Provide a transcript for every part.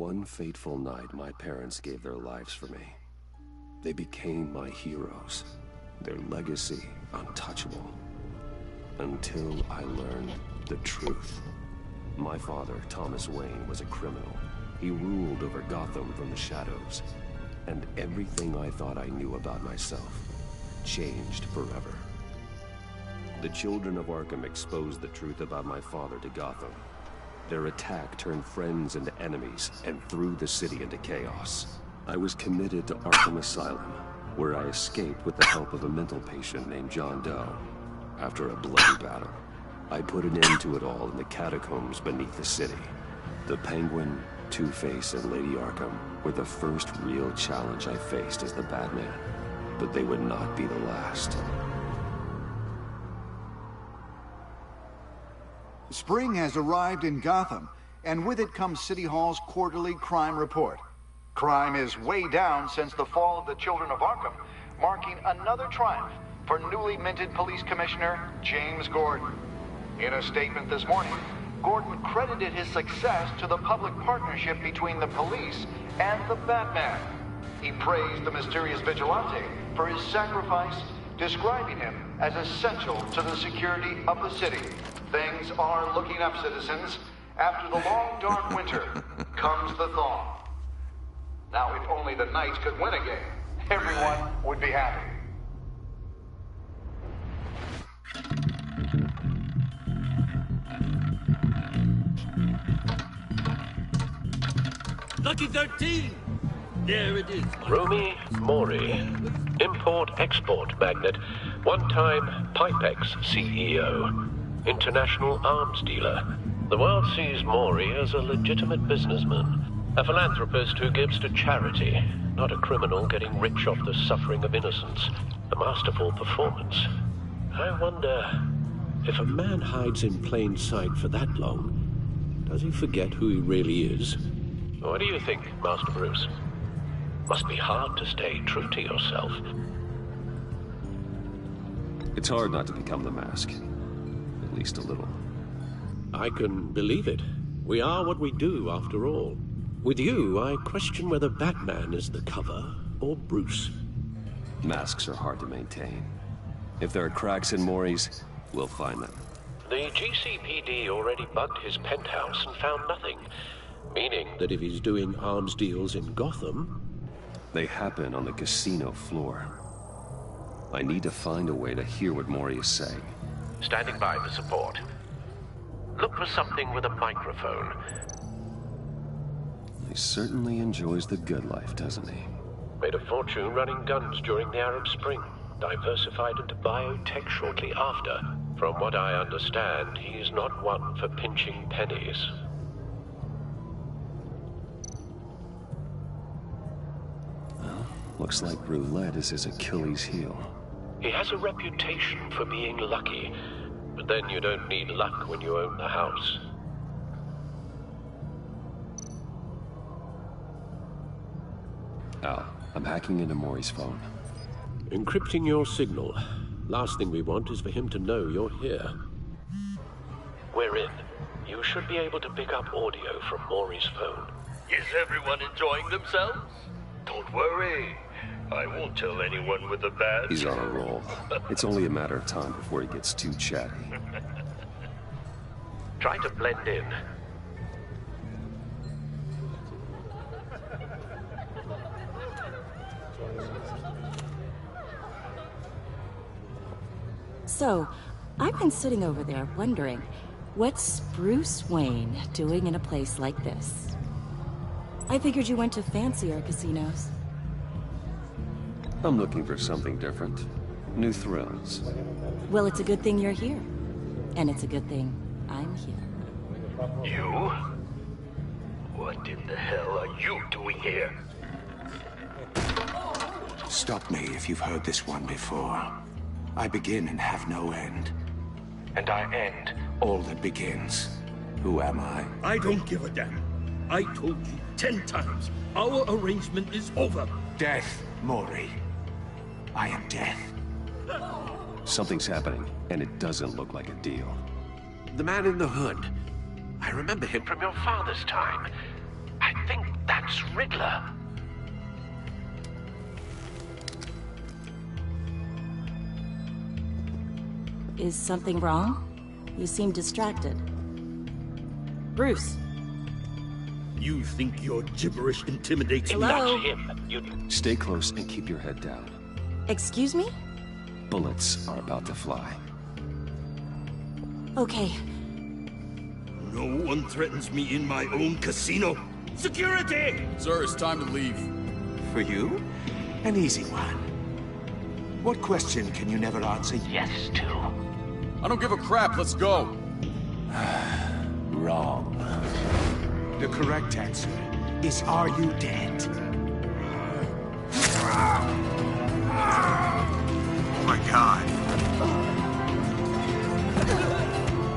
one fateful night, my parents gave their lives for me. They became my heroes, their legacy untouchable. Until I learned the truth. My father, Thomas Wayne, was a criminal. He ruled over Gotham from the shadows. And everything I thought I knew about myself changed forever. The children of Arkham exposed the truth about my father to Gotham. Their attack turned friends into enemies and threw the city into chaos. I was committed to Arkham Asylum, where I escaped with the help of a mental patient named John Doe. After a bloody battle, I put an end to it all in the catacombs beneath the city. The Penguin, Two-Face, and Lady Arkham were the first real challenge I faced as the Batman, but they would not be the last. Spring has arrived in Gotham, and with it comes City Hall's quarterly crime report. Crime is way down since the fall of the Children of Arkham, marking another triumph for newly minted Police Commissioner James Gordon. In a statement this morning, Gordon credited his success to the public partnership between the police and the Batman. He praised the mysterious vigilante for his sacrifice, describing him as essential to the security of the city. Things are looking up, citizens. After the long, dark winter comes the thaw. Now, if only the Knights could win a game, everyone would be happy. Lucky 13! There it is. Romy Mori, import-export magnate, one-time Pipex CEO, international arms dealer. The world sees Mori as a legitimate businessman, a philanthropist who gives to charity, not a criminal getting rich off the suffering of innocence. A masterful performance. I wonder, if a man hides in plain sight for that long, does he forget who he really is? What do you think, Master Bruce? Must be hard to stay true to yourself. It's hard not to become the mask. At least a little. I can believe it. We are what we do, after all. With you, I question whether Batman is the cover, or Bruce. Masks are hard to maintain. If there are cracks in Mori's, we'll find them. The GCPD already bugged his penthouse and found nothing. Meaning that if he's doing arms deals in Gotham... They happen on the casino floor. I need to find a way to hear what Mori is saying. Standing by for support. Look for something with a microphone. He certainly enjoys the good life, doesn't he? Made a fortune running guns during the Arab Spring. Diversified into biotech shortly after. From what I understand, he's not one for pinching pennies. Looks like roulette is his Achilles heel. He has a reputation for being lucky, but then you don't need luck when you own the house. Al, I'm hacking into Mori's phone. Encrypting your signal. Last thing we want is for him to know you're here. We're in. You should be able to pick up audio from Mori's phone. Is everyone enjoying themselves? Don't worry. I won't tell anyone with a badge. He's on a roll. It's only a matter of time before he gets too chatty. Try to blend in. So, I've been sitting over there wondering, what's Bruce Wayne doing in a place like this? I figured you went to fancier casinos. I'm looking for something different. New thrills. Well, it's a good thing you're here. And it's a good thing I'm here. You? What in the hell are you doing here? Stop me if you've heard this one before. I begin and have no end. And I end all that begins. Who am I? I don't give a damn. I told you 10 times. Our arrangement is over. Death, Mori. I am death. Something's happening, and it doesn't look like a deal. The man in the hood. I remember him from your father's time. I think That's Riddler. Is something wrong? You seem distracted. Bruce. You think your gibberish intimidates me? Hello? Not him. You... Stay close and keep your head down. Excuse me? Bullets are about to fly. Okay. No one threatens me in my own casino. Security! Sir, it's time to leave. For you? An easy one. What question can you never answer yes to? I don't give a crap, let's go. Wrong. The correct answer is, are you dead? Oh my God.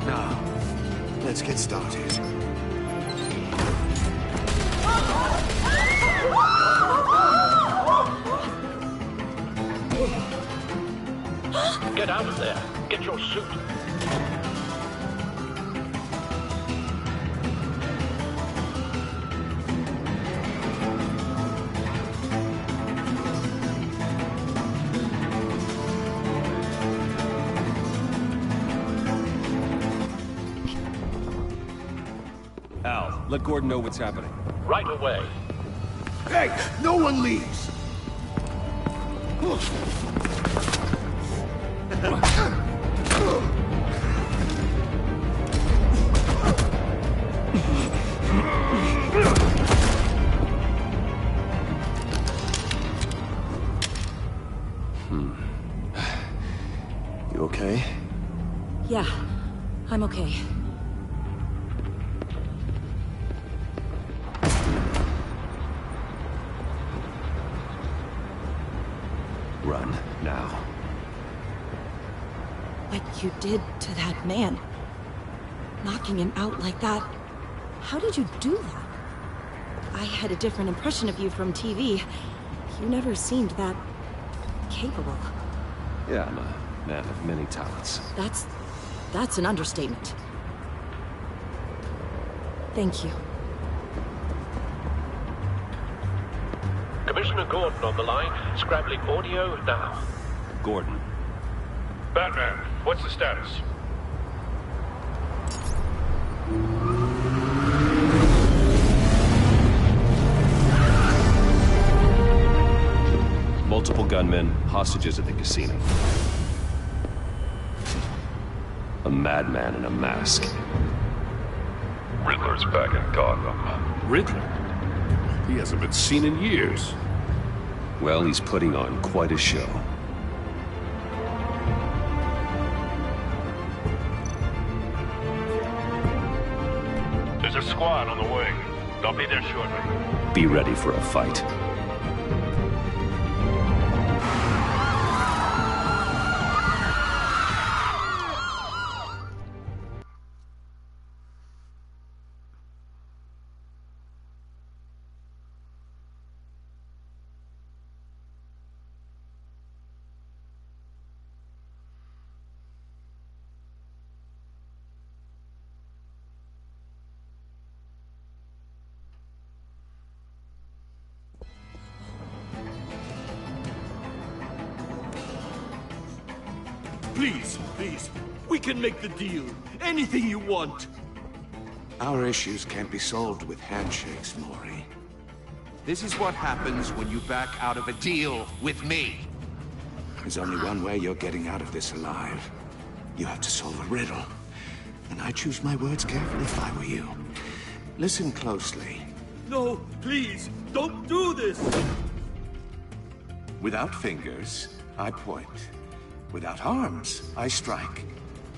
Now, let's get started. Get out of there. Get your suit. Al, let Gordon know what's happening. Right away. Hey, no one leaves! You okay? Yeah, I'm okay. Run, now. What you did to that man. Knocking him out like that. How did you do that? I had a different impression of you from TV. You never seemed that capable. Yeah, I'm a man of many talents. That's an understatement. Thank you. Commissioner Gordon on the line. Scrabbling audio now. Gordon. Batman, what's the status? Multiple gunmen, hostages at the casino. A madman in a mask. Riddler's back in Gotham. Riddler? He hasn't been seen in years. Well, he's putting on quite a show. There's a squad on the way. They'll be there shortly. Be ready for a fight. Please, please. We can make the deal. Anything you want. Our issues can't be solved with handshakes, Maury. This is what happens when you back out of a deal with me. There's only one way you're getting out of this alive. You have to solve a riddle. And I choose my words carefully if I were you. Listen closely. No, please. Don't do this. Without fingers, I point. Without arms, I strike.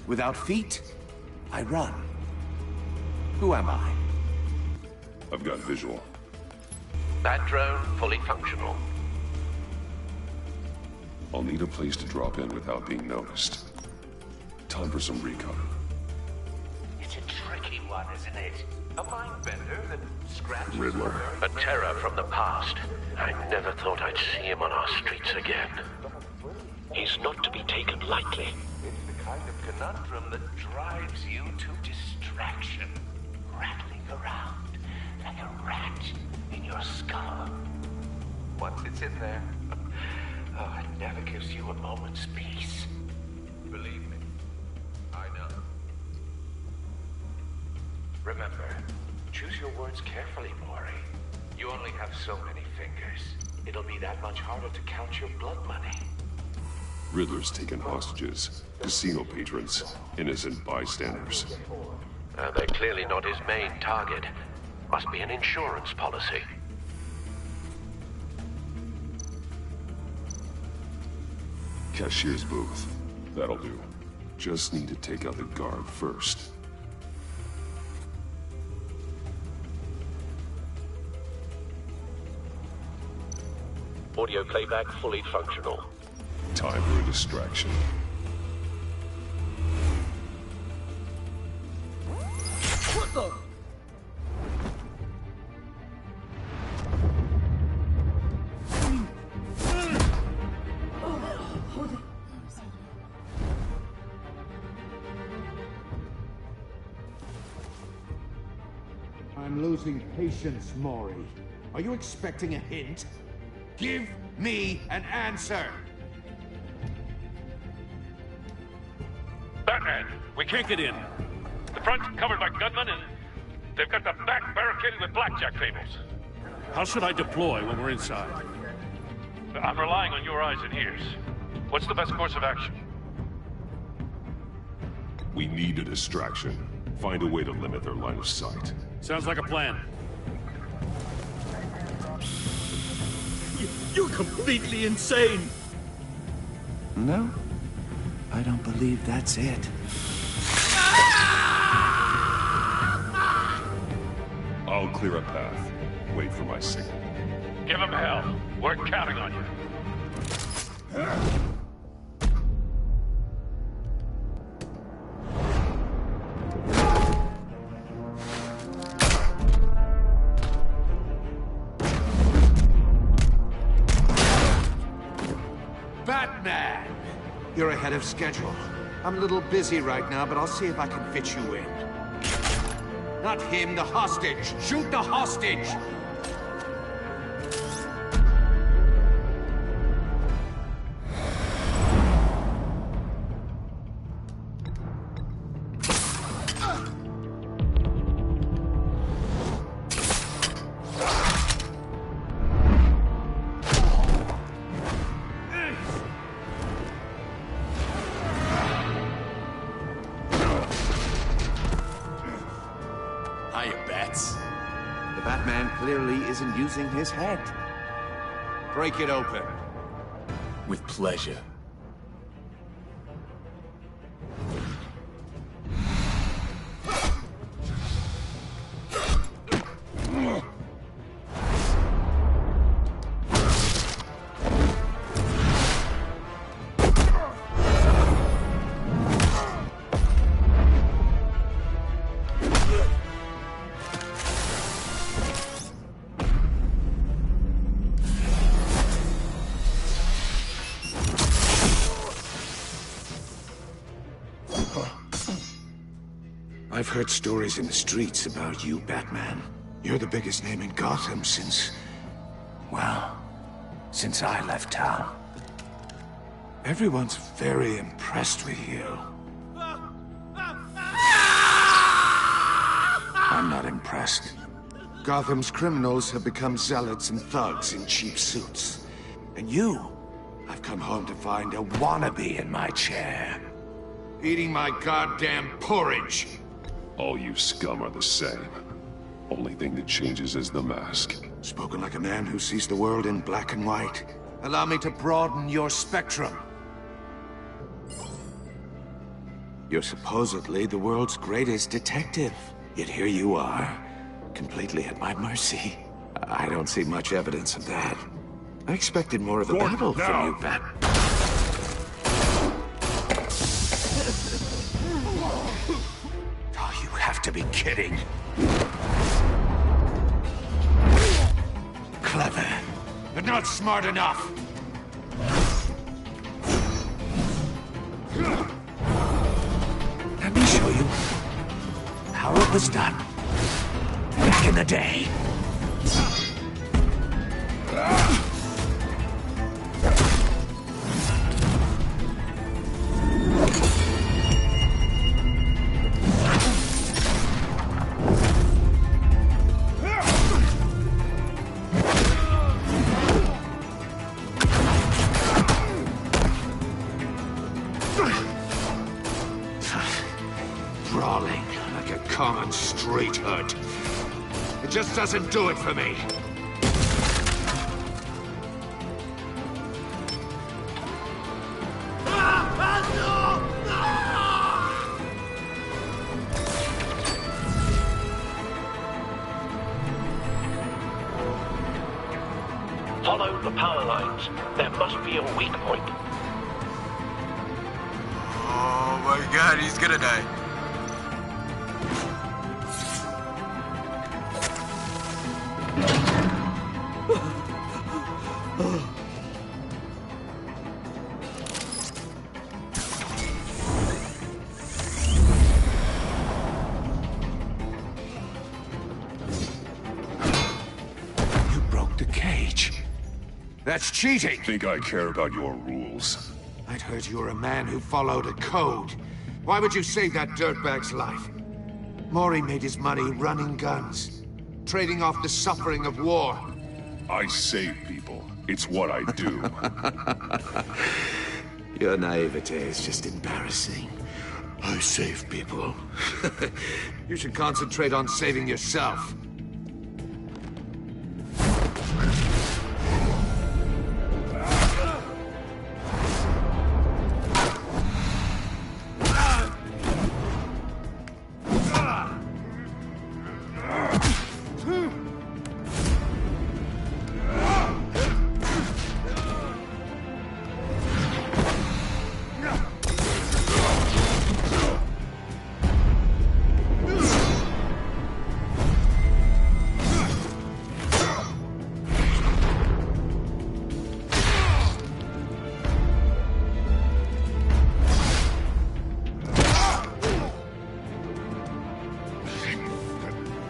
Without feet, I run. Who am I? I've got visual. Bat drone fully functional. I'll need a place to drop in without being noticed. Time for some recon. It's a tricky one, isn't it? A mind bender that scratches... Riddler. A terror from the past. I never thought I'd see him on our streets again. He's not to be taken lightly. It's the kind of conundrum that drives you to distraction. Rattling around like a rat in your sitting there. Oh, it never gives you a moment's peace. Believe me, I know. Remember, choose your words carefully, Mori. You only have so many fingers. It'll be that much harder to count your blood money. Riddler's taken hostages, casino patrons, innocent bystanders. They're clearly not his main target. Must be an insurance policy. Cashier's booth. That'll do. Just need to take out the guard first. Audio playback fully functional. Time for a distraction. What the? I'm losing patience, Mori. Are you expecting a hint? Give me an answer! Batman, we can't get in. The front's covered by gunmen, and they've got the back barricaded with blackjack tables. How should I deploy when we're inside? I'm relying on your eyes and ears. What's the best course of action? We need a distraction. Find a way to limit their line of sight. Sounds like a plan. You're completely insane! No, I don't believe that's it. I'll clear a path. Wait for my signal. Give them hell. We're counting on you. Batman! You're ahead of schedule. I'm a little busy right now, but I'll see if I can fit you in. Not him, the hostage! Shoot the hostage! The Batman clearly isn't using his head. Break it open. With pleasure. I've heard stories in the streets about you, Batman. You're the biggest name in Gotham since I left town. Everyone's very impressed with you. I'm not impressed. Gotham's criminals have become zealots and thugs in cheap suits. And you, I've come home to find a wannabe in my chair. Eating my goddamn porridge. All you scum are the same. Only thing that changes is the mask. Spoken like a man who sees the world in black and white. Allow me to broaden your spectrum. You're supposedly the world's greatest detective. Yet here you are, completely at my mercy. I don't see much evidence of that. I expected more of a battle from you, Batman. Oh, you have to be kidding. Clever, but not smart enough. Let me show you how it was done back in the day. just doesn't do it for me. Follow the power lines. There must be a weak point. Oh my god, he's gonna die. You broke the cage. That's cheating! Think I care about your rules? I'd heard you were a man who followed a code. Why would you save that dirtbag's life? Mori made his money running guns, trading off the suffering of war. I save people. It's what I do. Your naivete is just embarrassing. I save people. You should concentrate on saving yourself.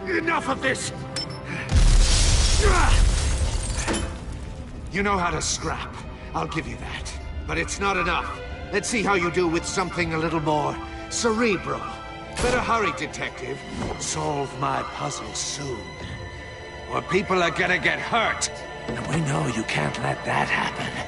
Enough of this! You know how to scrap. I'll give you that. But it's not enough. Let's see how you do with something a little more cerebral. Better hurry, detective. Solve my puzzle soon. Or people are gonna get hurt. And we know you can't let that happen.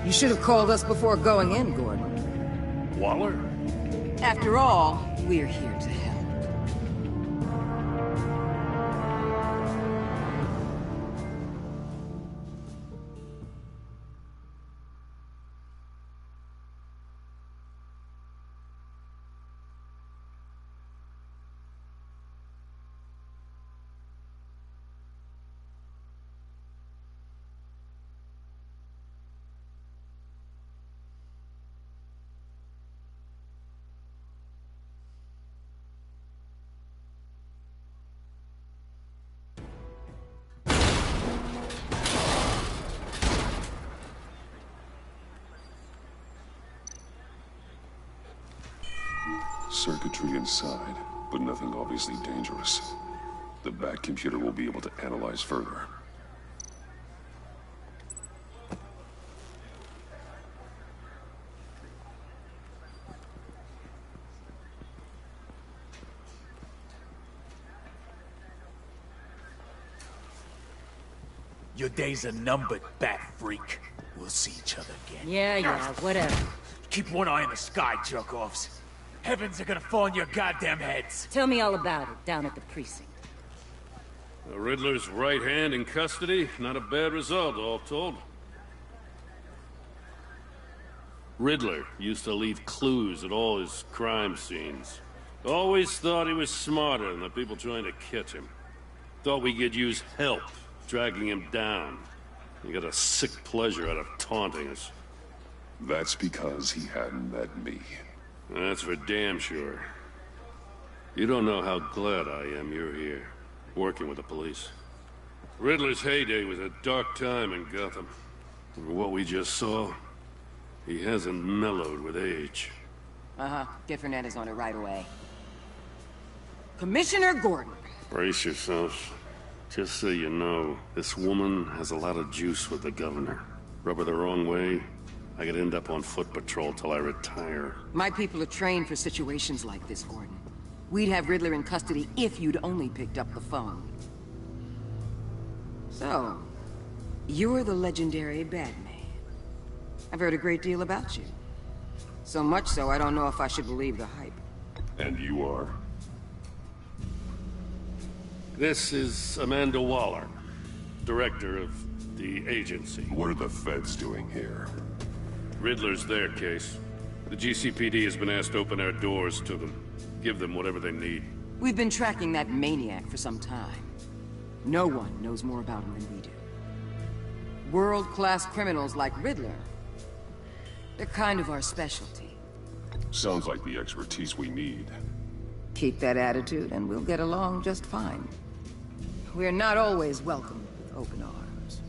You should have called us before going in, Gordon. Waller? After all, we're here to help. Circuitry inside, but nothing obviously dangerous. The back computer will be able to analyze further. Your days are numbered, bat freak. We'll see each other again. Yeah, whatever. Keep one eye in the sky, jerk-offs. Heavens are gonna fall on your goddamn heads. Tell me all about it, down at the precinct. The Riddler's right hand in custody. Not a bad result, all told. Riddler used to leave clues at all his crime scenes. Always thought he was smarter than the people trying to catch him. Thought we could use help, dragging him down. He got a sick pleasure out of taunting us. That's because he hadn't met me. That's for damn sure. You don't know how glad I am you're here, working with the police. Riddler's heyday was a dark time in Gotham. And what we just saw, he hasn't mellowed with age. Uh-huh. Get Fernandez on it right away. Commissioner Gordon. Brace yourselves. Just so you know, this woman has a lot of juice with the governor. Rub her the wrong way, I could end up on foot patrol till I retire. My people are trained for situations like this, Gordon. We'd have Riddler in custody if you'd only picked up the phone. So, you're the legendary Batman. I've heard a great deal about you. So much so, I don't know if I should believe the hype. And you are? This is Amanda Waller, director of the agency. What are the feds doing here? Riddler's their case. The GCPD has been asked to open our doors to them. Give them whatever they need. We've been tracking that maniac for some time. No one knows more about him than we do. World-class criminals like Riddler. They're kind of our specialty. Sounds like the expertise we need. Keep that attitude and we'll get along just fine. We're not always welcomed with open arms.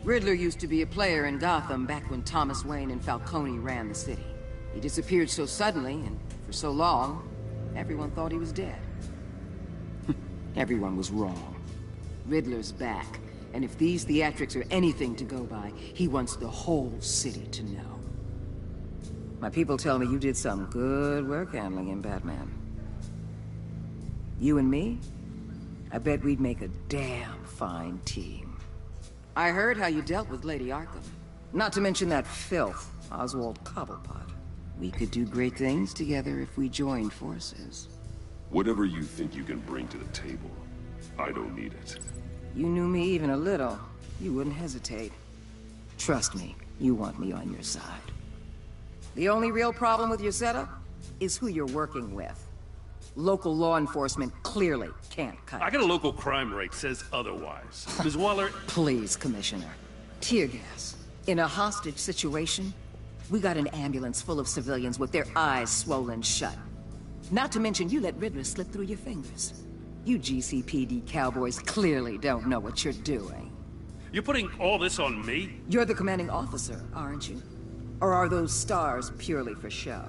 Riddler used to be a player in Gotham back when Thomas Wayne and Falcone ran the city. He disappeared so suddenly and for so long, everyone thought he was dead. Everyone was wrong. Riddler's back, and if these theatrics are anything to go by, he wants the whole city to know. My people tell me you did some good work handling him, Batman. You and me? I bet we'd make a damn fine team. I heard how you dealt with Lady Arkham. Not to mention that filth, Oswald Cobblepot. We could do great things together if we joined forces. Whatever you think you can bring to the table, I don't need it. You knew me even a little, you wouldn't hesitate. Trust me, you want me on your side. The only real problem with your setup is who you're working with. Local law enforcement clearly can't cut it. I got a local crime rate says otherwise. Ms. Waller... Please, Commissioner. Tear gas. In a hostage situation, we got an ambulance full of civilians with their eyes swollen shut. Not to mention you let Riddler slip through your fingers. You GCPD cowboys clearly don't know what you're doing. You're putting all this on me? You're the commanding officer, aren't you? Or are those stars purely for show?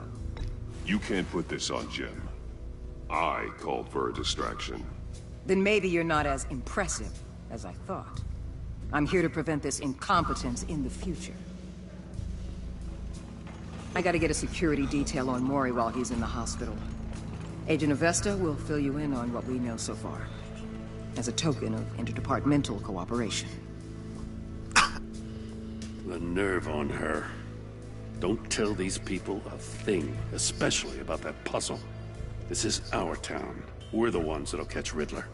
You can't put this on Jim. I called for a distraction. Then maybe you're not as impressive as I thought. I'm here to prevent this incompetence in the future. I gotta get a security detail on Mori while he's in the hospital. Agent Avesta will fill you in on what we know so far, as a token of interdepartmental cooperation. The nerve on her. Don't tell these people a thing, especially about that puzzle. This is our town. We're the ones that'll catch Riddler.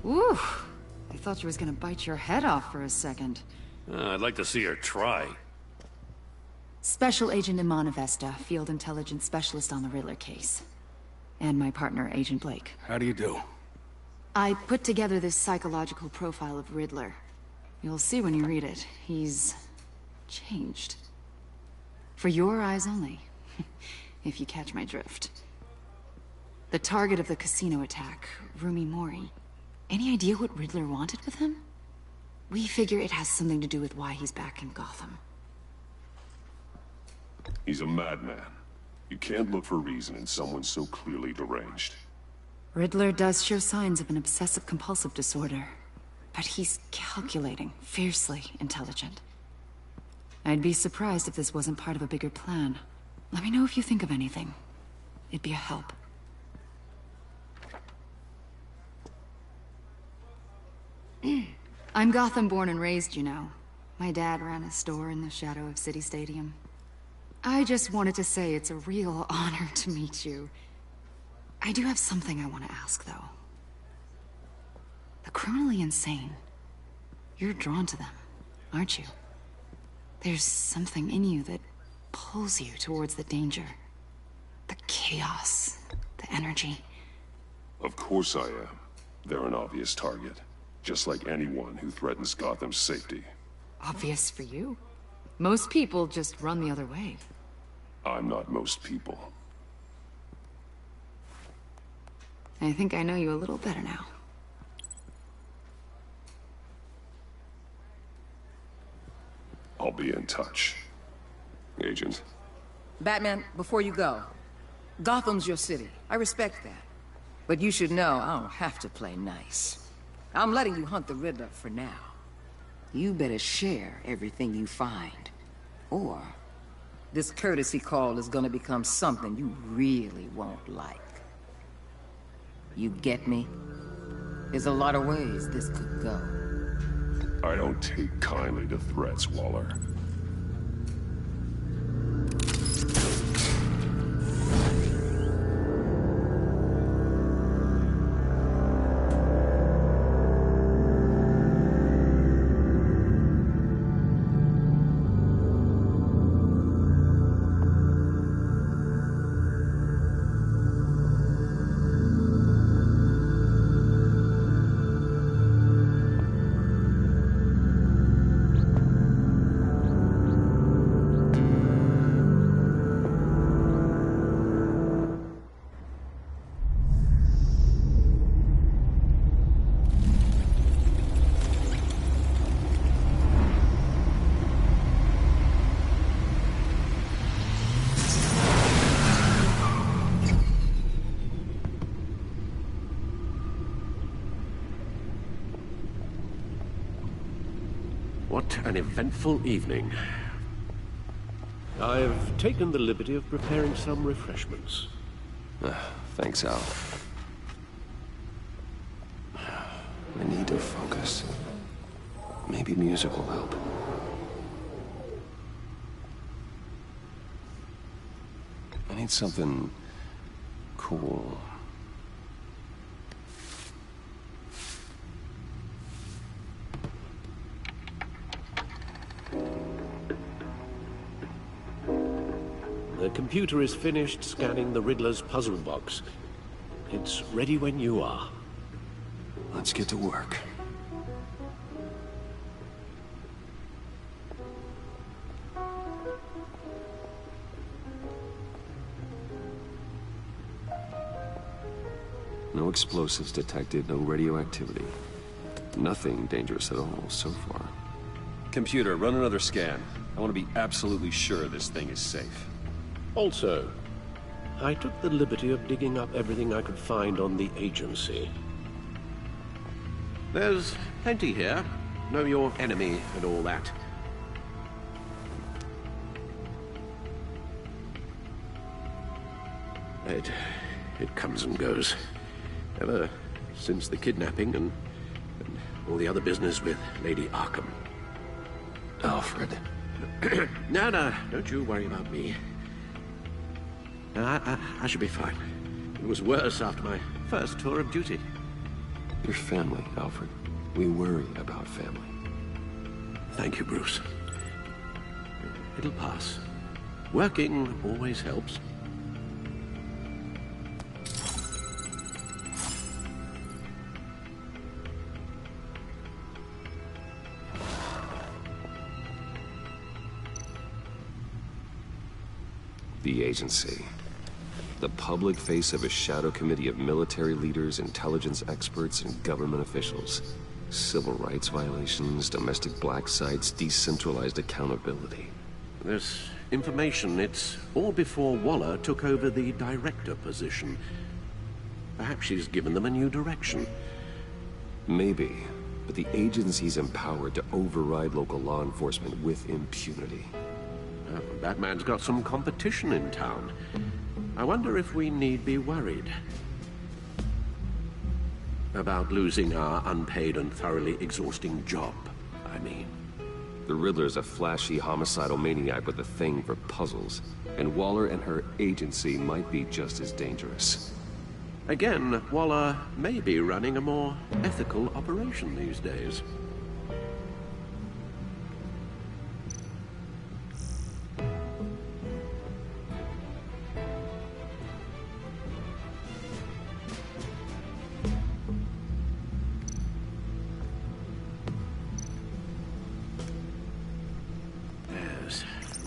Ooh, I thought you was gonna bite your head off for a second. I'd like to see her try. Special Agent Iman Avesta, Field Intelligence Specialist on the Riddler case. And my partner, Agent Blake. How do you do? I put together this psychological profile of Riddler. You'll see when you read it. He's... changed. For your eyes only, if you catch my drift. The target of the casino attack, Rumi Mori. Any idea what Riddler wanted with him? We figure it has something to do with why he's back in Gotham. He's a madman. You can't look for reason in someone so clearly deranged. Riddler does show signs of an obsessive-compulsive disorder, but he's calculating, fiercely intelligent. I'd be surprised if this wasn't part of a bigger plan. Let me know if you think of anything. It'd be a help. I'm Gotham born and raised, you know. My dad ran a store in the shadow of City Stadium. I just wanted to say it's a real honor to meet you. I do have something I want to ask, though. The criminally insane. You're drawn to them, aren't you? There's something in you that pulls you towards the danger. The chaos, the energy. Of course I am. They're an obvious target. Just like anyone who threatens Gotham's safety. Obvious for you. Most people just run the other way. I'm not most people. I think I know you a little better now. I'll be in touch, Agent. Batman, before you go, Gotham's your city. I respect that. But you should know I don't have to play nice. I'm letting you hunt the Riddler for now. You better share everything you find. Or this courtesy call is gonna become something you really won't like. You get me? There's a lot of ways this could go. I don't take kindly to threats, Waller. What an eventful evening. I've taken the liberty of preparing some refreshments. Thanks, Al. I need to focus. Maybe music will help. I need something cool. The computer is finished scanning the Riddler's puzzle box. It's ready when you are. Let's get to work. No explosives detected, no radioactivity. Nothing dangerous at all so far. Computer, run another scan. I want to be absolutely sure this thing is safe. Also, I took the liberty of digging up everything I could find on the agency. There's plenty here. Know your enemy and all that. It comes and goes. Ever since the kidnapping and all the other business with Lady Arkham. Alfred. No, don't you worry about me. I should be fine. It was worse after my first tour of duty. Your family, Alfred. We worry about family. Thank you, Bruce. It'll pass. Working always helps. The agency. The public face of a shadow committee of military leaders, intelligence experts, and government officials. Civil rights violations, domestic black sites, decentralized accountability. This information, it's all before Waller took over the director position. Perhaps she's given them a new direction. Maybe, but the agency's empowered to override local law enforcement with impunity. Batman's got some competition in town. I wonder if we need be worried about losing our unpaid and thoroughly exhausting job, I mean. The Riddler's a flashy homicidal maniac with a thing for puzzles, and Waller and her agency might be just as dangerous. Again, Waller may be running a more ethical operation these days.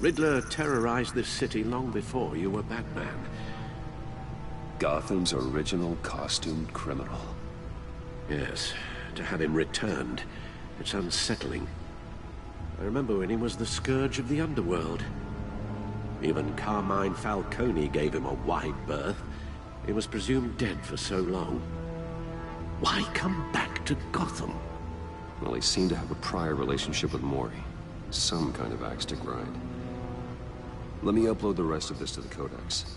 Riddler terrorized this city long before you were Batman. Gotham's original costumed criminal. Yes, to have him returned, it's unsettling. I remember when he was the scourge of the underworld. Even Carmine Falcone gave him a wide berth. He was presumed dead for so long. Why come back to Gotham? Well, he seemed to have a prior relationship with Mori. Some kind of axe to grind. Let me upload the rest of this to the Codex.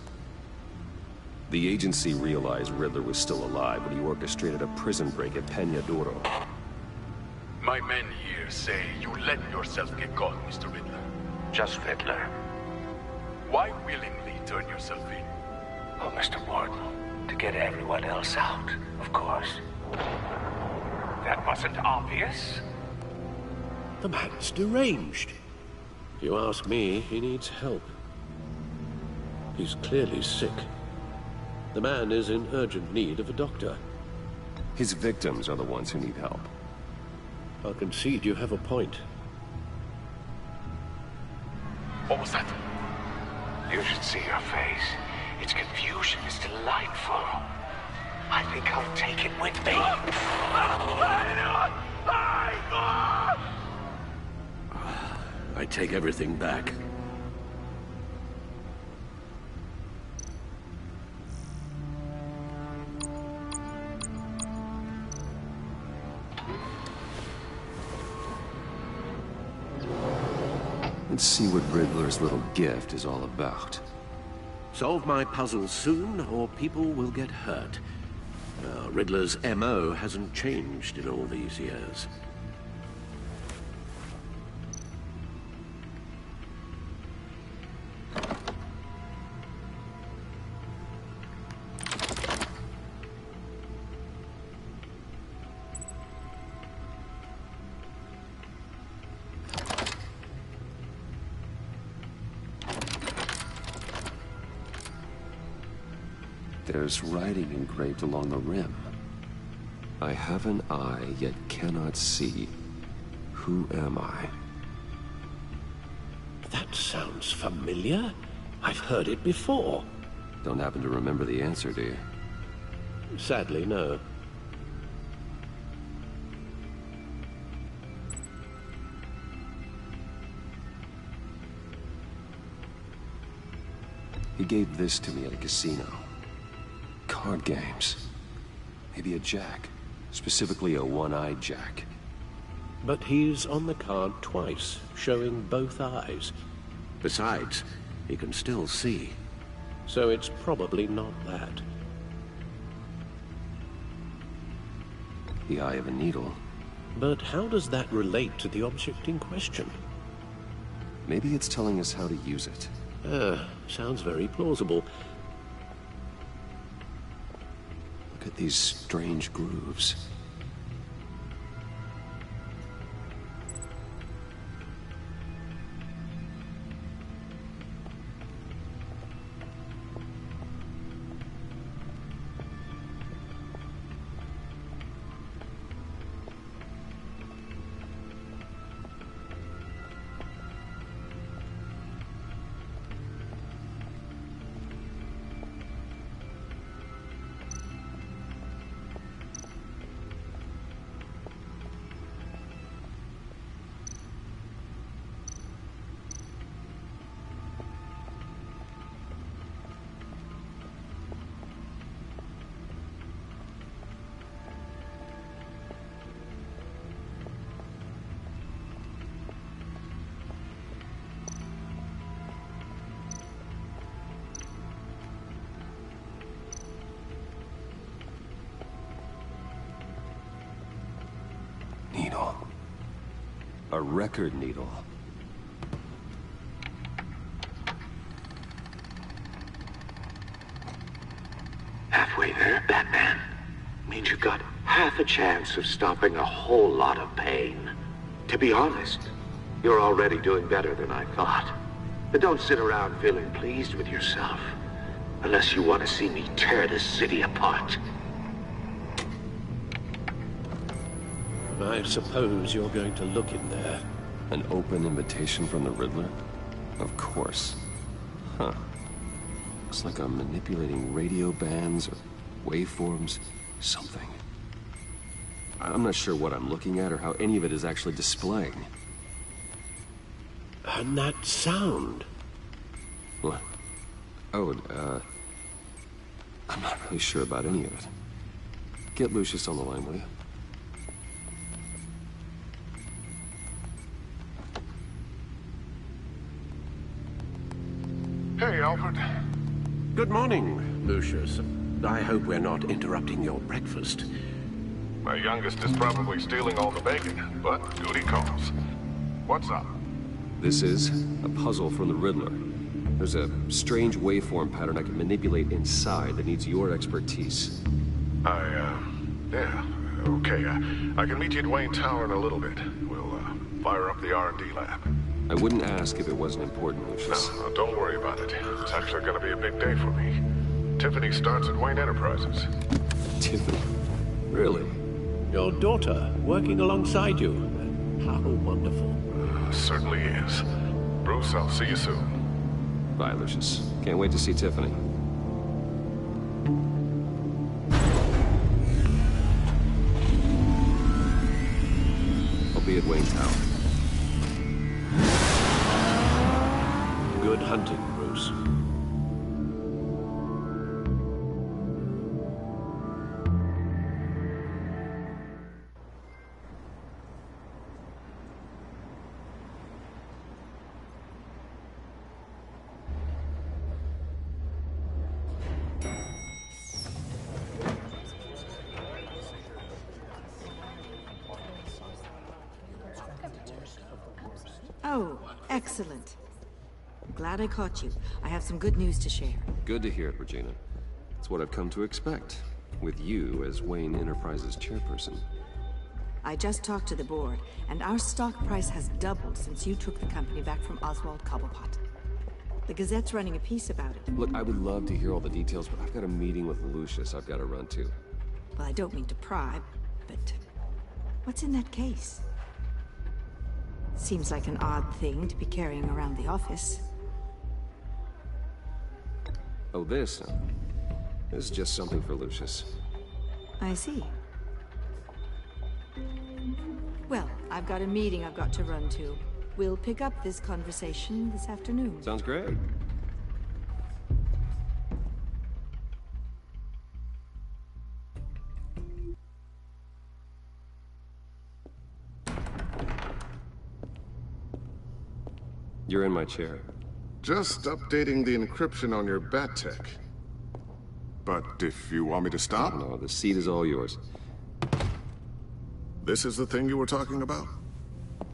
The agency realized Riddler was still alive when he orchestrated a prison break at Peña Duro. My men here say you let yourself get caught, Mr. Riddler. Just Riddler. Why willingly turn yourself in? Oh, Mr. Warden, to get everyone else out, of course. That wasn't obvious. The man's deranged. If you ask me, he needs help. He's clearly sick. The man is in urgent need of a doctor. His victims are the ones who need help. I'll concede you have a point. What was that? You should see your face. Its confusion is delightful. I think I'll take it with me. I take everything back. Let's see what Riddler's little gift is all about. Solve my puzzle soon, or people will get hurt. Riddler's MO hasn't changed in all these years. There's writing engraved along the rim. I have an eye, yet cannot see. Who am I? That sounds familiar. I've heard it before. Don't happen to remember the answer, do you? Sadly, no. He gave this to me at a casino. Card games. Maybe a jack. Specifically a one-eyed jack. But he's on the card twice, showing both eyes. Besides, he can still see. So it's probably not that. The eye of a needle. But how does that relate to the object in question? Maybe it's telling us how to use it. Sounds very plausible. Look at these strange grooves. Needle. A record needle. Halfway there, Batman. Means you got half a chance of stopping a whole lot of pain. To be honest, you're already doing better than I thought. But don't sit around feeling pleased with yourself. Unless you want to see me tear this city apart. I suppose you're going to look in there. An open invitation from the Riddler? Of course. Huh. Looks like I'm manipulating radio bands or waveforms, something. I'm not sure what I'm looking at or how any of it is actually displaying. And that sound? What? Oh, I'm not really sure about any of it. Get Lucius on the line, will you? Hey, Alfred. Good morning, Lucius. I hope we're not interrupting your breakfast. My youngest is probably stealing all the bacon, but duty calls. What's up? This is a puzzle from the Riddler. There's a strange waveform pattern I can manipulate inside that needs your expertise. Yeah, okay. I can meet you at Wayne Tower in a little bit. We'll, fire up the R&D lab. I wouldn't ask if it wasn't important, Lucius. No, don't worry about it. It's actually gonna be a big day for me. Tiffany starts at Wayne Enterprises. Tiffany? Really? Your daughter, working alongside you. How wonderful. Certainly is. Bruce, I'll see you soon. Bye, Lucius. Can't wait to see Tiffany. I'll be at Wayne Tower. Good hunting, Bruce. Oh, excellent. I'm glad I caught you. I have some good news to share. Good to hear it, Regina. It's what I've come to expect, with you as Wayne Enterprises chairperson. I just talked to the board, and our stock price has doubled since you took the company back from Oswald Cobblepot. The Gazette's running a piece about it. Look, I would love to hear all the details, but I've got a meeting with Lucius I've got to run to. Well, I don't mean to pry, but what's in that case? Seems like an odd thing to be carrying around the office. Oh, this? This is just something for Lucius. I see. Well, I've got a meeting I've got to run to. We'll pick up this conversation this afternoon. Sounds great. You're in my chair. Just updating the encryption on your bat tech. But if you want me to stop? No, the seat is all yours. This is the thing you were talking about?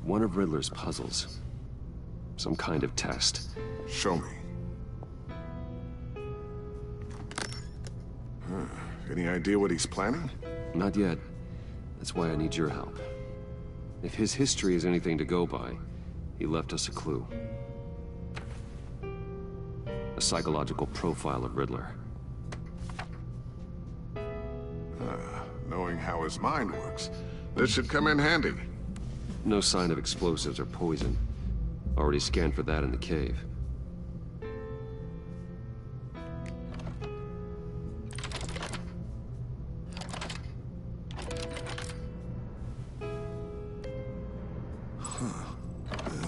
One of Riddler's puzzles. Some kind of test. Show me. Any idea what he's planning? Not yet. That's why I need your help. If his history is anything to go by, he left us a clue. A psychological profile of Riddler. Knowing how his mind works, this should come in handy. No sign of explosives or poison. Already scanned for that in the cave.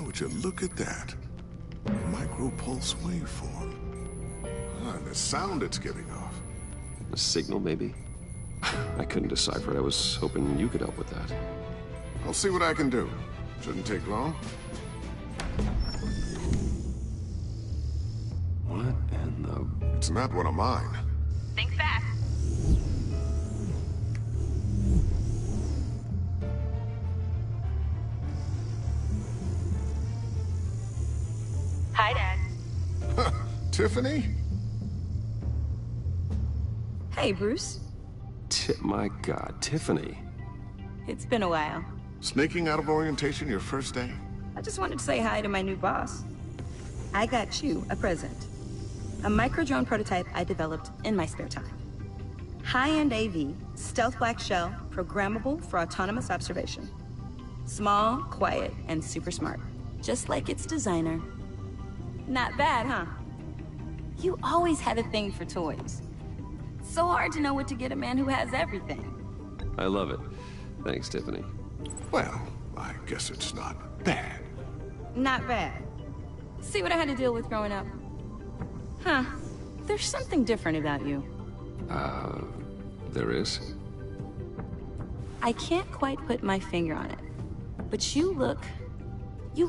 Would you look at that? A micropulse waveform. And the sound it's giving off. A signal, maybe? I couldn't decipher it. I was hoping you could help with that. I'll see what I can do. Shouldn't take long. What in the... It's not one of mine. Think fast. Hi, Dad. Tiffany? Hey, Bruce. My God, Tiffany. It's been a while. Sneaking out of orientation your first day? I just wanted to say hi to my new boss. I got you a present. A micro-drone prototype I developed in my spare time. High-end AV, stealth black shell, programmable for autonomous observation. Small, quiet, and super smart. Just like its designer. Not bad, huh? You always had a thing for toys. So hard to know what to get a man who has everything. I love it. Thanks, Tiffany. Well, I guess it's not bad. Not bad. See what I had to deal with growing up? Huh. There's something different about you. There is? I can't quite put my finger on it. But you look... You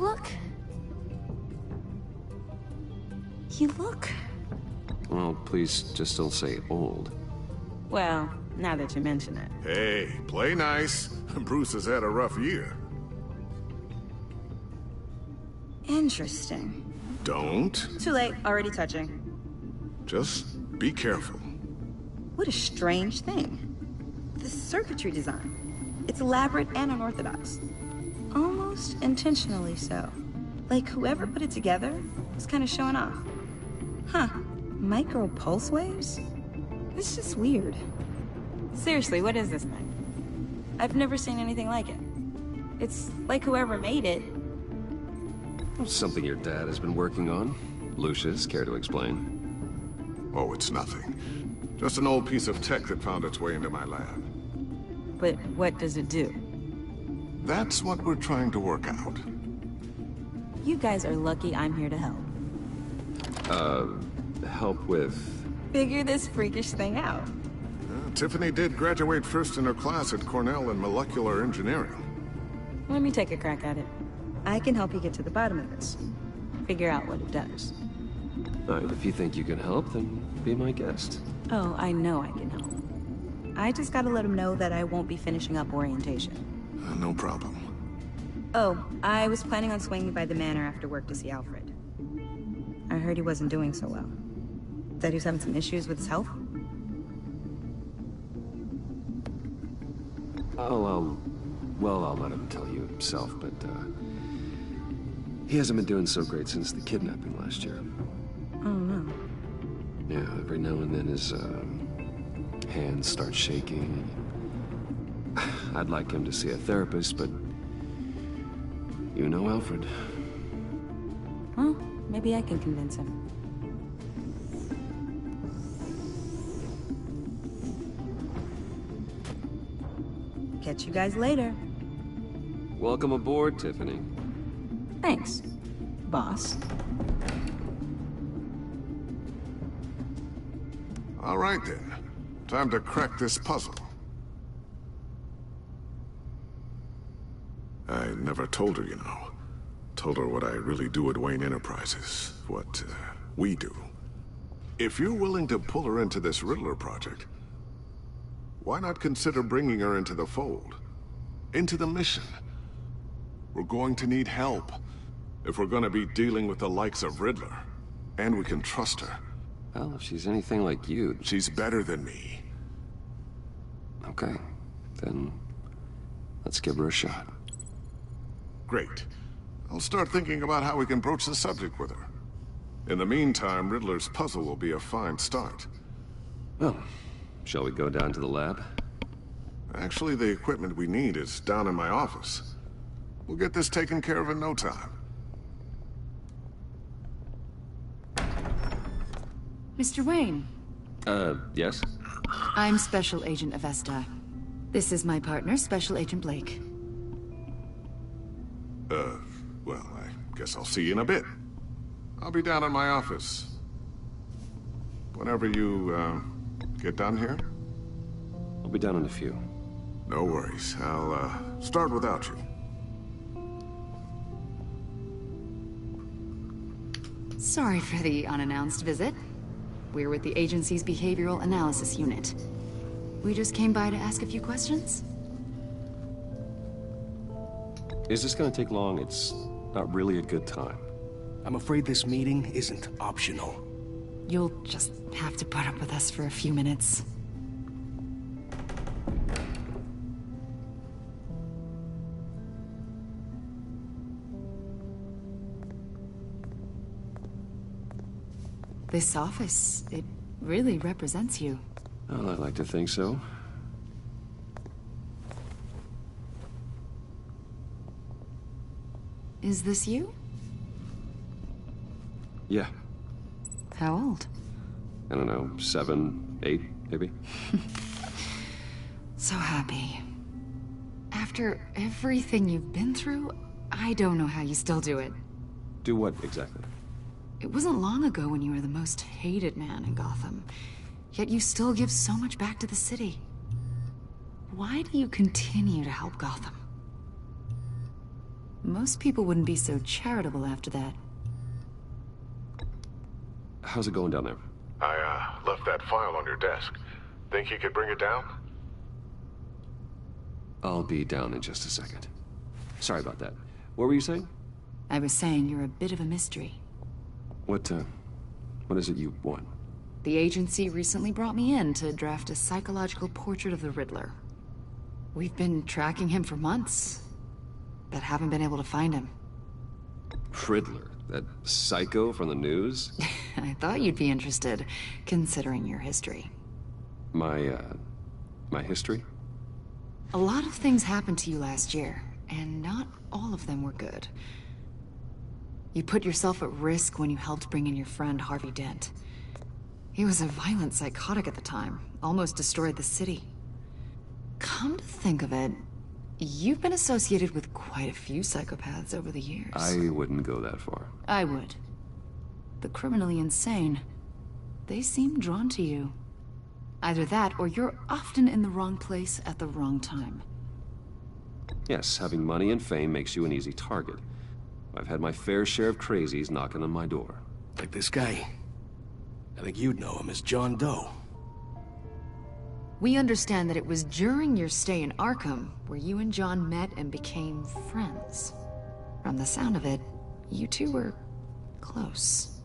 look... Well, please just don't say old. Well, now that you mention it. Hey, play nice. Bruce has had a rough year. Interesting. Don't. Too late, already touching. Just be careful. What a strange thing. The circuitry design. It's elaborate and unorthodox. Almost intentionally so. Like whoever put it together was kind of showing off. Huh. Micro pulse waves? It's just weird. Seriously, what is this thing? I've never seen anything like it. It's like whoever made it. Something your dad has been working on. Lucius, care to explain? Oh, it's nothing. Just an old piece of tech that found its way into my lab. But what does it do? That's what we're trying to work out. You guys are lucky I'm here to help. Help with... Figure this freakish thing out. Tiffany did graduate first in her class at Cornell in molecular engineering. Let me take a crack at it. I can help you get to the bottom of this. Figure out what it does. Alright, if you think you can help, then be my guest. Oh, I know I can help. I just gotta let him know that I won't be finishing up orientation. No problem. Oh, I was planning on swinging by the manor after work to see Alfred. I heard he wasn't doing so well. That he was having some issues with his health? Well, I'll let him tell you himself, but, he hasn't been doing so great since the kidnapping last year. Oh, no. Yeah, every now and then his, hands start shaking. I'd like him to see a therapist, but... You know Alfred. Well, maybe I can convince him. Catch you guys later. Welcome aboard, Tiffany. Thanks, boss. All right then. Time to crack this puzzle. I never told her, you know. Told her what I really do at Wayne Enterprises. What, we do. If you're willing to pull her into this Riddler project, why not consider bringing her into the fold? Into the mission? We're going to need help if we're going to be dealing with the likes of Riddler. And we can trust her. Well, if she's anything like you... She's better than me. Okay. Then... let's give her a shot. Great. I'll start thinking about how we can broach the subject with her. In the meantime, Riddler's puzzle will be a fine start. Well, shall we go down to the lab? Actually, the equipment we need is down in my office. We'll get this taken care of in no time. Mr. Wayne. Yes? I'm Special Agent Avesta. This is my partner, Special Agent Blake. Well, I guess I'll see you in a bit. I'll be down in my office. Whenever you, get done here? I'll be down in a few. No worries. I'll, start without you. Sorry for the unannounced visit. We're with the agency's Behavioral Analysis Unit. We just came by to ask a few questions. Is this gonna take long? It's not really a good time. I'm afraid this meeting isn't optional. You'll just have to put up with us for a few minutes. This office, it really represents you. Well, I'd like to think so. Is this you? Yeah. How old? I don't know, 7, 8, maybe? So happy. After everything you've been through, I don't know how you still do it. Do what, exactly? It wasn't long ago when you were the most hated man in Gotham. Yet you still give so much back to the city. Why do you continue to help Gotham? Most people wouldn't be so charitable after that. How's it going down there? I, left that file on your desk. Think you could bring it down? I'll be down in just a second. Sorry about that. What were you saying? I was saying you're a bit of a mystery. What is it you want? The agency recently brought me in to draft a psychological portrait of the Riddler. We've been tracking him for months, but haven't been able to find him. Riddler? That psycho from the news? I thought you'd be interested, considering your history. My history? A lot of things happened to you last year, and not all of them were good. You put yourself at risk when you helped bring in your friend Harvey Dent. He was a violent psychotic at the time, almost destroyed the city. Come to think of it, you've been associated with quite a few psychopaths over the years. I wouldn't go that far. I would. The criminally insane. They seem drawn to you. Either that, or you're often in the wrong place at the wrong time. Yes, having money and fame makes you an easy target. I've had my fair share of crazies knocking on my door. Like this guy. I think you'd know him as John Doe. We understand that it was during your stay in Arkham where you and John met and became friends. From the sound of it, you two were close.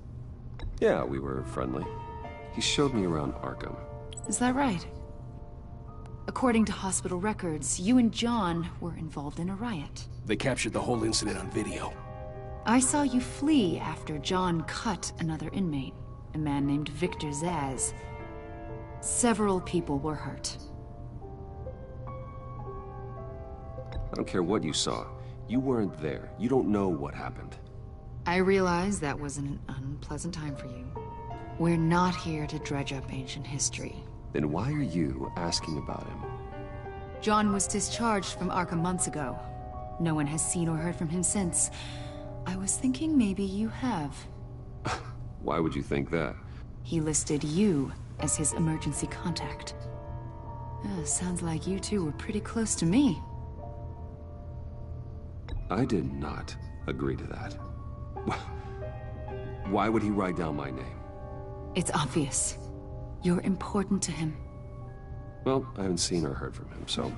Yeah, we were friendly. He showed me around Arkham. Is that right? According to hospital records, you and John were involved in a riot. They captured the whole incident on video. I saw you flee after John cut another inmate, a man named Victor Zsasz. Several people were hurt. I don't care what you saw. You weren't there. You don't know what happened. I realize that was an unpleasant time for you. We're not here to dredge up ancient history. Then why are you asking about him? John was discharged from Arkham months ago. No one has seen or heard from him since. I was thinking maybe you have. Why would you think that? He listed you as his emergency contact. Sounds like you two were pretty close to me. I did not agree to that. Why would he write down my name? It's obvious. You're important to him. Well, I haven't seen or heard from him, so...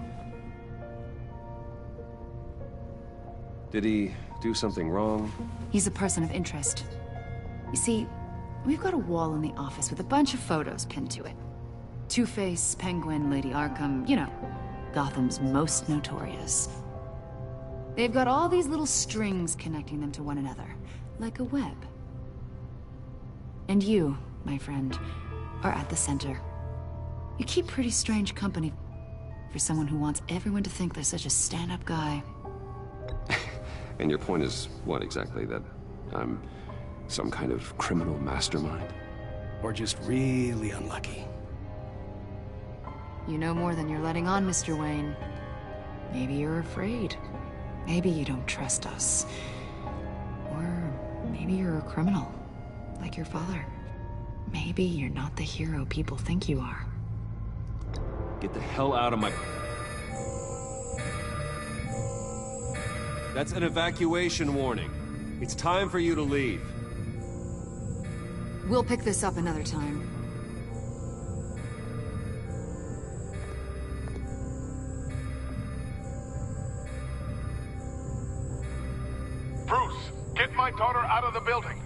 Did he do something wrong? He's a person of interest. You see, we've got a wall in the office with a bunch of photos pinned to it. Two-Face, Penguin, Lady Arkham, you know, Gotham's most notorious. They've got all these little strings connecting them to one another, like a web. And you, my friend, are at the center. You keep pretty strange company for someone who wants everyone to think they're such a stand-up guy. And your point is what exactly? That I'm some kind of criminal mastermind? Or just really unlucky? You know more than you're letting on, Mr. Wayne. Maybe you're afraid. Maybe you don't trust us. Or maybe you're a criminal, like your father. Maybe you're not the hero people think you are. Get the hell out of my... That's an evacuation warning. It's time for you to leave. We'll pick this up another time. Bruce, get my daughter out of the building.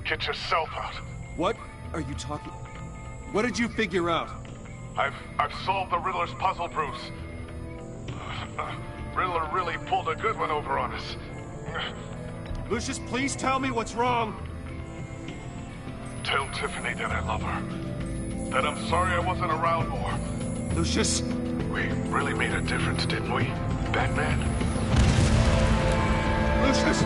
Get yourself out. What are you talking... What did you figure out? I've solved the Riddler's puzzle, Bruce. Riddler really pulled a good one over on us. Lucius, please tell me what's wrong. Tell Tiffany that I love her. That I'm sorry I wasn't around more. Lucius! We really made a difference, didn't we, Batman? Lucius!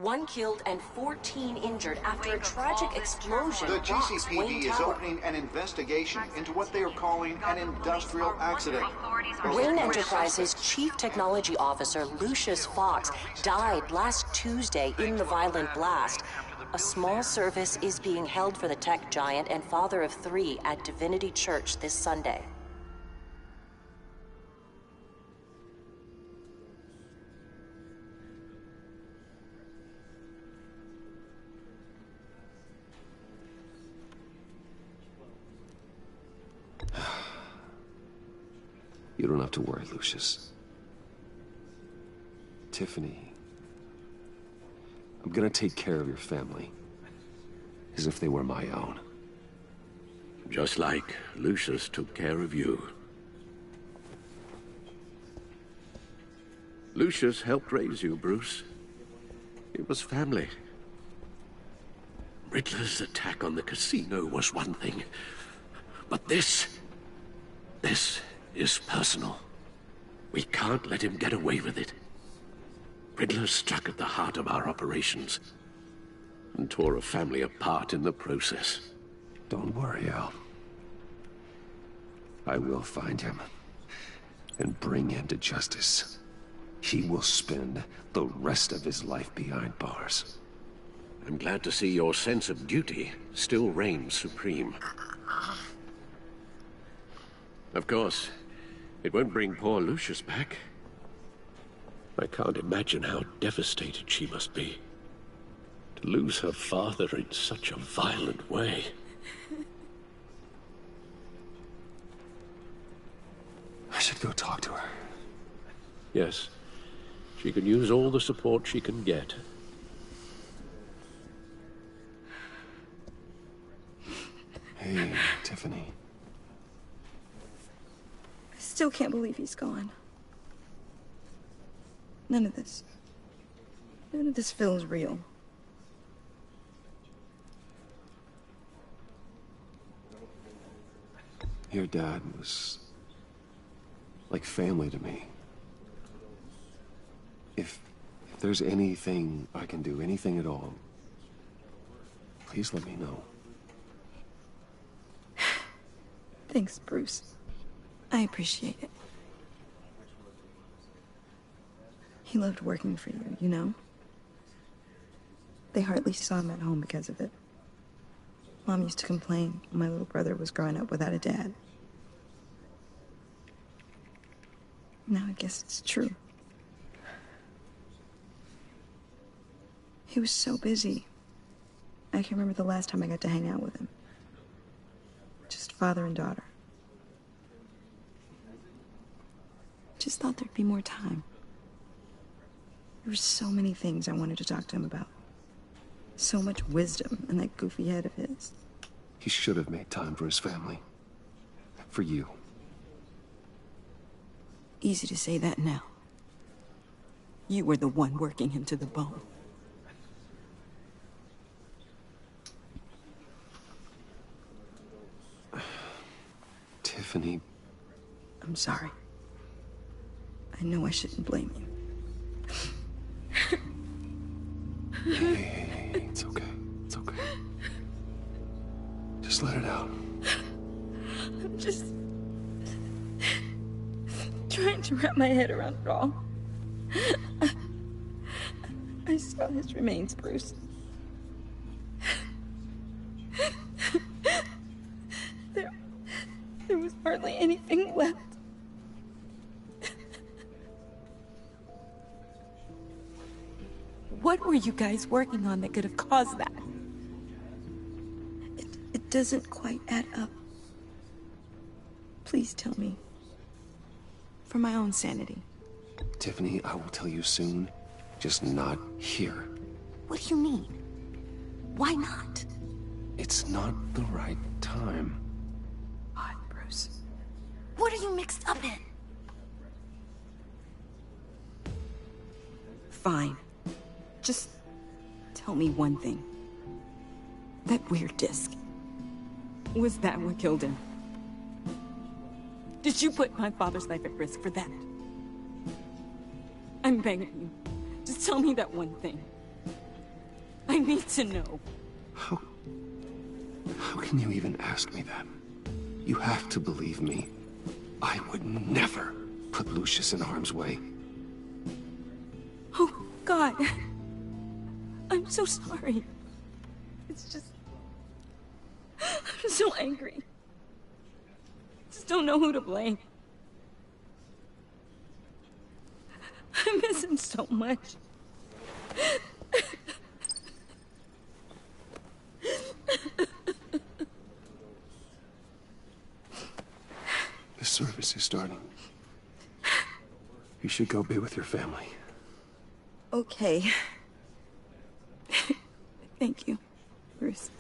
1 killed and 14 injured after a tragic explosion. The rocks GCPD Wayne is Tower. opening an investigation into what they are calling an industrial accident. Wayne Enterprises' Chief Technology Officer, Lucius Fox, died last Tuesday in the violent blast. A small service is being held for the tech giant and father of 3 at Divinity Church this Sunday. You don't have to worry, Lucius. Tiffany, I'm gonna take care of your family. As if they were my own. Just like Lucius took care of you. Lucius helped raise you, Bruce. It was family. Riddler's attack on the casino was one thing. But this is personal. We can't let him get away with it. Riddler struck at the heart of our operations and tore a family apart in the process. Don't worry, Al. I will find him and bring him to justice. He will spend the rest of his life behind bars. I'm glad to see your sense of duty still reigns supreme. Of course, it won't bring poor Lucius back. I can't imagine how devastated she must be. To lose her father in such a violent way. I should go talk to her. Yes, she can use all the support she can get. Hey, Tiffany. I still can't believe he's gone. None of this feels real. Your dad was like family to me. If there's anything I can do, anything at all, please let me know. Thanks, Bruce. I appreciate it. He loved working for you, you know? They hardly saw him at home because of it. Mom used to complain when my little brother was growing up without a dad. Now I guess it's true. He was so busy. I can remember the last time I got to hang out with him. Just father and daughter. Just thought there'd be more time. There were so many things I wanted to talk to him about. So much wisdom in that goofy head of his. He should have made time for his family. For you. Easy to say that now. You were the one working him to the bone. Tiffany. I'm sorry. I know I shouldn't blame you. Hey, it's okay. It's okay. Just let it out. I'm just trying to wrap my head around it all. I saw his remains, Bruce. There was hardly anything left. What were you guys working on that could have caused that? It doesn't quite add up. Please tell me. For my own sanity. Tiffany, I will tell you soon. Just not here. What do you mean? Why not? It's not the right time. Odd, Bruce. What are you mixed up in? Fine. Just tell me one thing. That weird disc. Was that what killed him? Did you put my father's life at risk for that? I'm begging you. Just tell me that one thing. I need to know. How can you even ask me that? You have to believe me. I would never put Lucius in harm's way. Oh, God. I'm so sorry. It's just... I'm so angry. Just don't know who to blame. I miss him so much. The service is starting. You should go be with your family. Okay. Thank you, Bruce.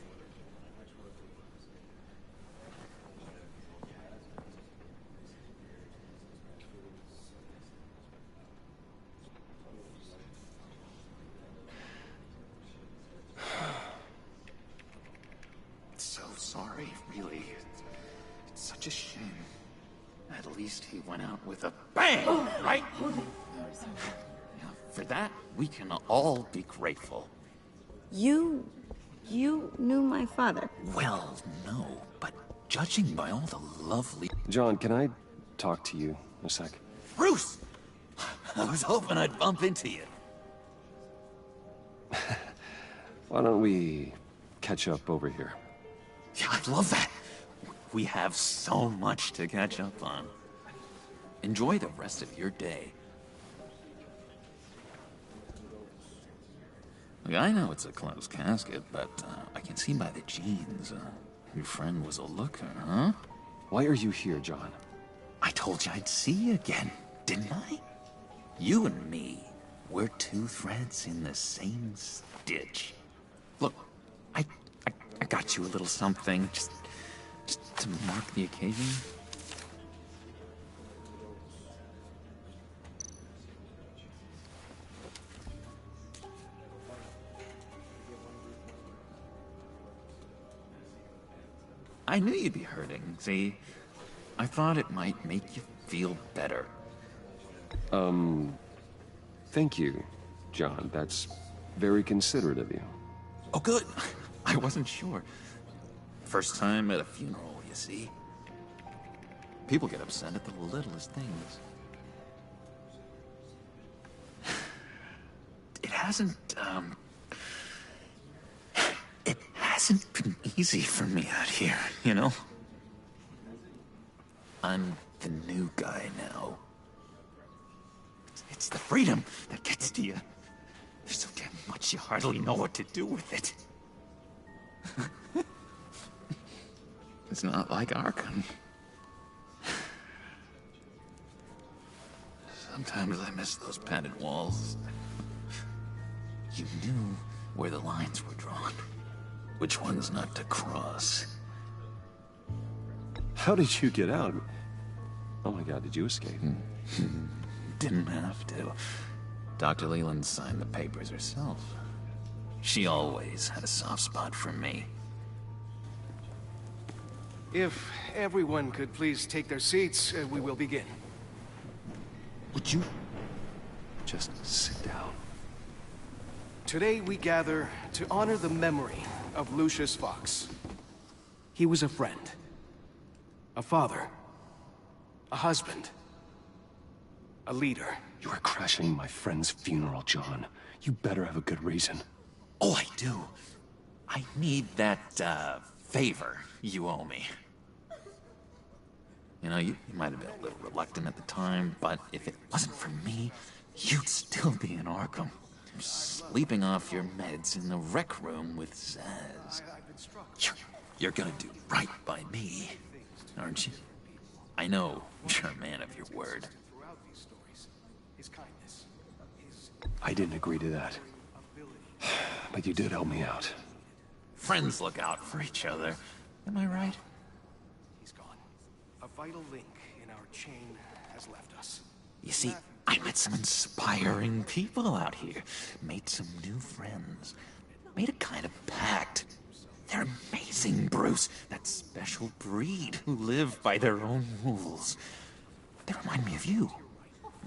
So sorry, really. It's such a shame. At least he went out with a bang, right? Now, for that, we can all be grateful. You knew my father. Well, no, but judging by all the lovely... John, can I talk to you a sec? Bruce! I was hoping I'd bump into you. Why don't we catch up over here? Yeah, I'd love that. We have so much to catch up on. Enjoy the rest of your day. Look, I know it's a closed casket, but I can see by the jeans, your friend was a looker, huh? Why are you here, John? I told you I'd see you again, didn't I? You and me, we're two threads in the same stitch. Look, I got you a little something, just to mark the occasion. I knew you'd be hurting, see? I thought it might make you feel better. Thank you, John. That's very considerate of you. Oh, good. I wasn't sure. First time at a funeral, you see? People get upset at the littlest things. It hasn't been easy for me out here, you know? I'm the new guy now. It's the freedom that gets to you. There's so damn much you hardly know what to do with it. It's not like Arkham. Sometimes I miss those padded walls. You knew where the lines were drawn. Which ones not to cross. How did you get out? Oh my God, did you escape? Didn't have to. Dr. Leland signed the papers herself. She always had a soft spot for me. If everyone could please take their seats, we will begin. Would you just sit down? Today we gather to honor the memory of Lucius Fox. He was a friend, a father, a husband, a leader. You are crashing my friend's funeral, John. You better have a good reason. Oh, I do. I need that, favor you owe me. You know, you might have been a little reluctant at the time, but if it wasn't for me, you'd still be in Arkham. Sleeping off your meds in the rec room with Zsasz. You're gonna do right by me, aren't you? I know you're a man of your word. I didn't agree to that. But you did help me out. Friends look out for each other. Am I right? He's gone. A vital link in our chain has left us. You see, I met some inspiring people out here. Made some new friends. Made a kind of pact. They're amazing, Bruce. That special breed who live by their own rules. They remind me of you.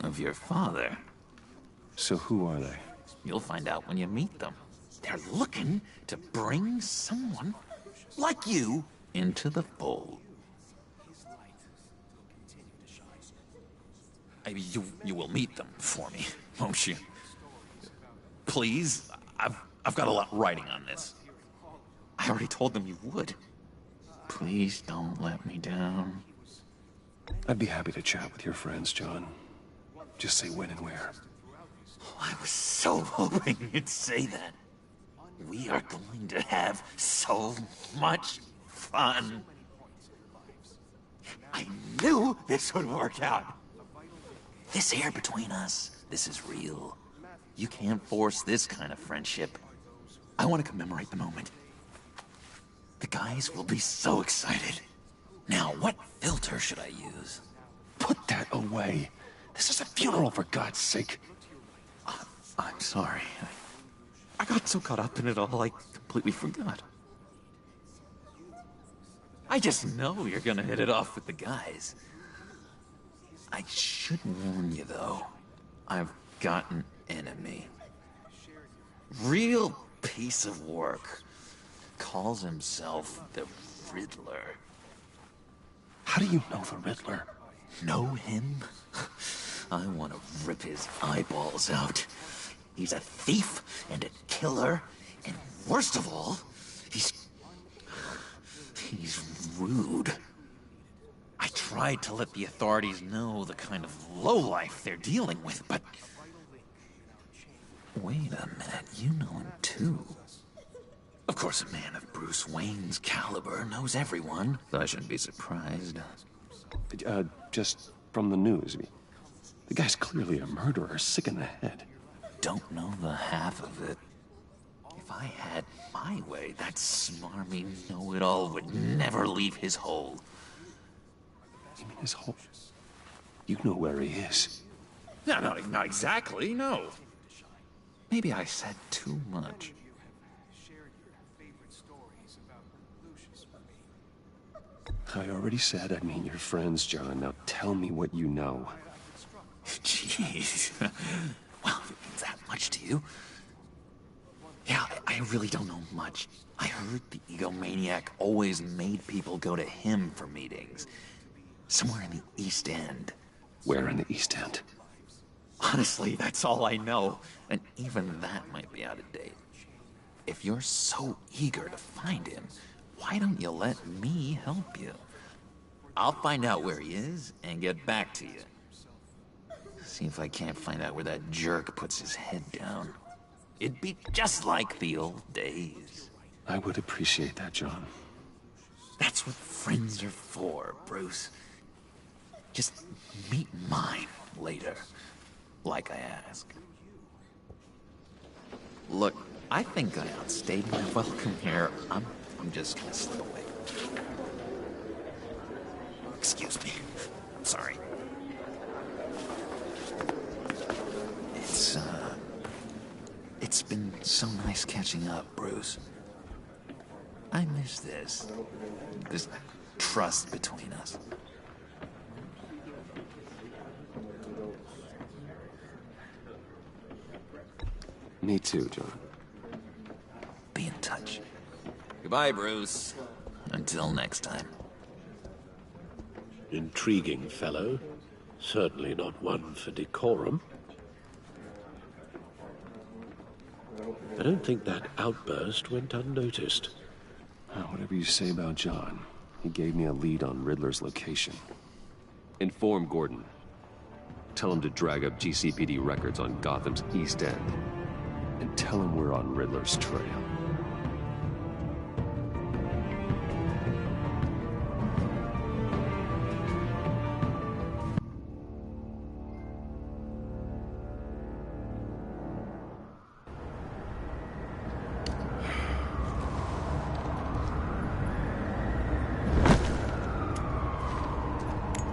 Of your father. So who are they? You'll find out when you meet them. They're looking to bring someone like you into the fold. You will meet them for me, won't you? Please? I've got a lot riding on this. I already told them you would. Please don't let me down. I'd be happy to chat with your friends, John. Just say when and where. Oh, I was so hoping you'd say that. We are going to have so much fun. I knew this would work out. This air between us, this is real. You can't force this kind of friendship. I want to commemorate the moment. The guys will be so excited. Now, what filter should I use? Put that away. This is a funeral, for God's sake. I'm sorry. I got so caught up in it all, I completely forgot. I just know you're gonna hit it off with the guys. I should warn you, though. I've got an enemy. Real piece of work. Calls himself the Riddler. How do you know the Riddler? Know him? I want to rip his eyeballs out. He's a thief and a killer, and worst of all, he's rude. I tried to let the authorities know the kind of lowlife they're dealing with, but... Wait a minute, you know him too. Of course, a man of Bruce Wayne's caliber knows everyone, so I shouldn't be surprised. Just from the news. The guy's clearly a murderer, sick in the head. Don't know the half of it. If I had my way, that smarmy know-it-all would never leave his hole. You mean his hole? You know where he is. No, not exactly, no. Maybe I said too much. I already said I'd meet your friends, John. Now tell me what you know. Jeez. Well, if it means that much to you. Yeah, I really don't know much. I heard the egomaniac always made people go to him for meetings. Somewhere in the East End. Where in the East End? Honestly, that's all I know. And even that might be out of date. If you're so eager to find him, why don't you let me help you? I'll find out where he is and get back to you. See if I can't find out where that jerk puts his head down. It'd be just like the old days. I would appreciate that, John. That's what friends are for, Bruce. Just meet mine later, like I ask. Look, I think I outstayed my welcome here. I'm just gonna slip away. Excuse me. I'm sorry. It's been so nice catching up, Bruce. I miss this trust between us. Me too, John. Be in touch. Goodbye, Bruce. Until next time. Intriguing fellow. Certainly not one for decorum. I don't think that outburst went unnoticed. Whatever you say about John, he gave me a lead on Riddler's location. Inform Gordon. Tell him to drag up GCPD records on Gotham's East End. And tell him we're on Riddler's trail.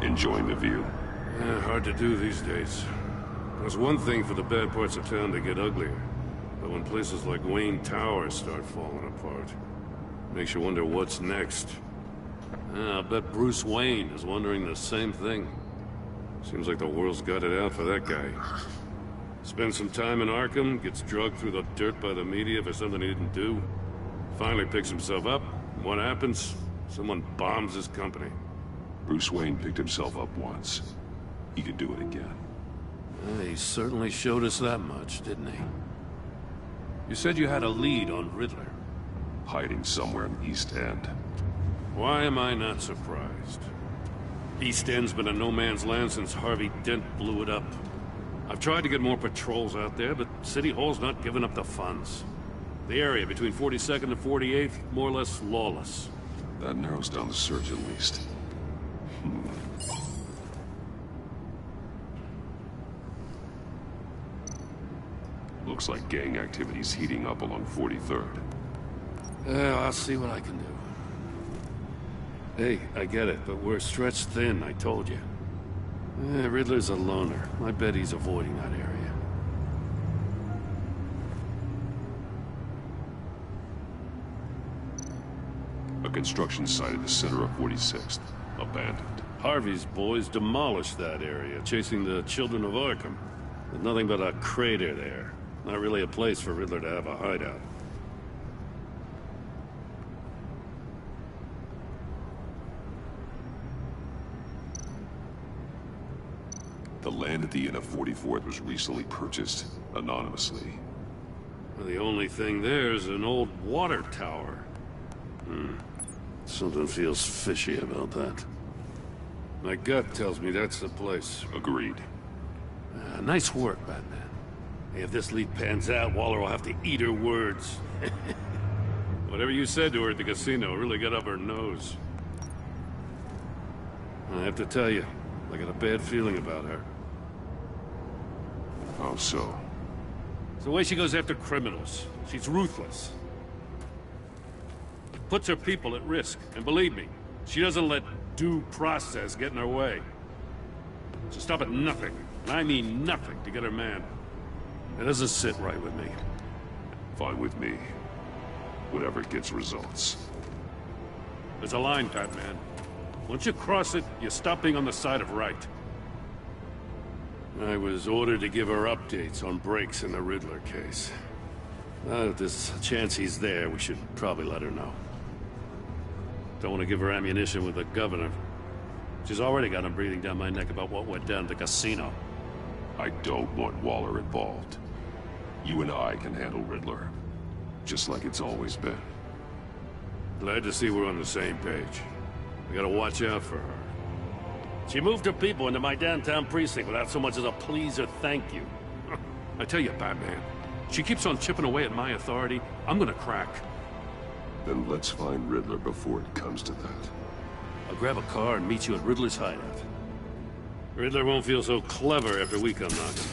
Enjoying the view? Yeah, hard to do these days. It's one thing for the bad parts of town to get uglier, but when places like Wayne Tower start falling apart, makes you wonder what's next. I bet Bruce Wayne is wondering the same thing. Seems like the world's got it out for that guy. Spends some time in Arkham, gets drugged through the dirt by the media for something he didn't do. Finally picks himself up. What happens? Someone bombs his company. Bruce Wayne picked himself up once. He could do it again. He certainly showed us that much, didn't he? You said you had a lead on Riddler. Hiding somewhere in East End. Why am I not surprised? East End's been a no-man's land since Harvey Dent blew it up. I've tried to get more patrols out there, but City Hall's not giving up the funds. The area between 42nd and 48th, more or less lawless. That narrows down the search at least. Looks like gang activity's heating up along 43rd. I'll see what I can do. Hey, I get it, but we're stretched thin, I told you. Riddler's a loner. I bet he's avoiding that area. A construction site at the center of 46th. Abandoned. Harvey's boys demolished that area, chasing the children of Arkham. There's nothing but a crater there. Not really a place for Riddler to have a hideout. The land at the end of 44th was recently purchased, anonymously. Well, the only thing there is an old water tower. Something feels fishy about that. My gut tells me that's the place. Agreed. Nice work, Batman. Hey, if this lead pans out, Waller will have to eat her words. Whatever you said to her at the casino really got up her nose. I have to tell you, I got a bad feeling about her. How so? It's the way she goes after criminals. She's ruthless. Puts her people at risk. And believe me, she doesn't let due process get in her way. She'll stop at nothing, and I mean nothing, to get her man. It doesn't sit right with me. Fine with me. Whatever gets results. There's a line, Batman. Once you cross it, you stop being on the side of right. I was ordered to give her updates on breaks in the Riddler case. Now that there's a chance he's there, we should probably let her know. Don't want to give her ammunition with the governor. She's already got him breathing down my neck about what went down at the casino. I don't want Waller involved. You and I can handle Riddler. Just like it's always been. Glad to see we're on the same page. We gotta watch out for her. She moved her people into my downtown precinct without so much as a please or thank you. I tell you, Batman, she keeps on chipping away at my authority, I'm gonna crack. Then let's find Riddler before it comes to that. I'll grab a car and meet you at Riddler's hideout. Riddler won't feel so clever after we come knocking.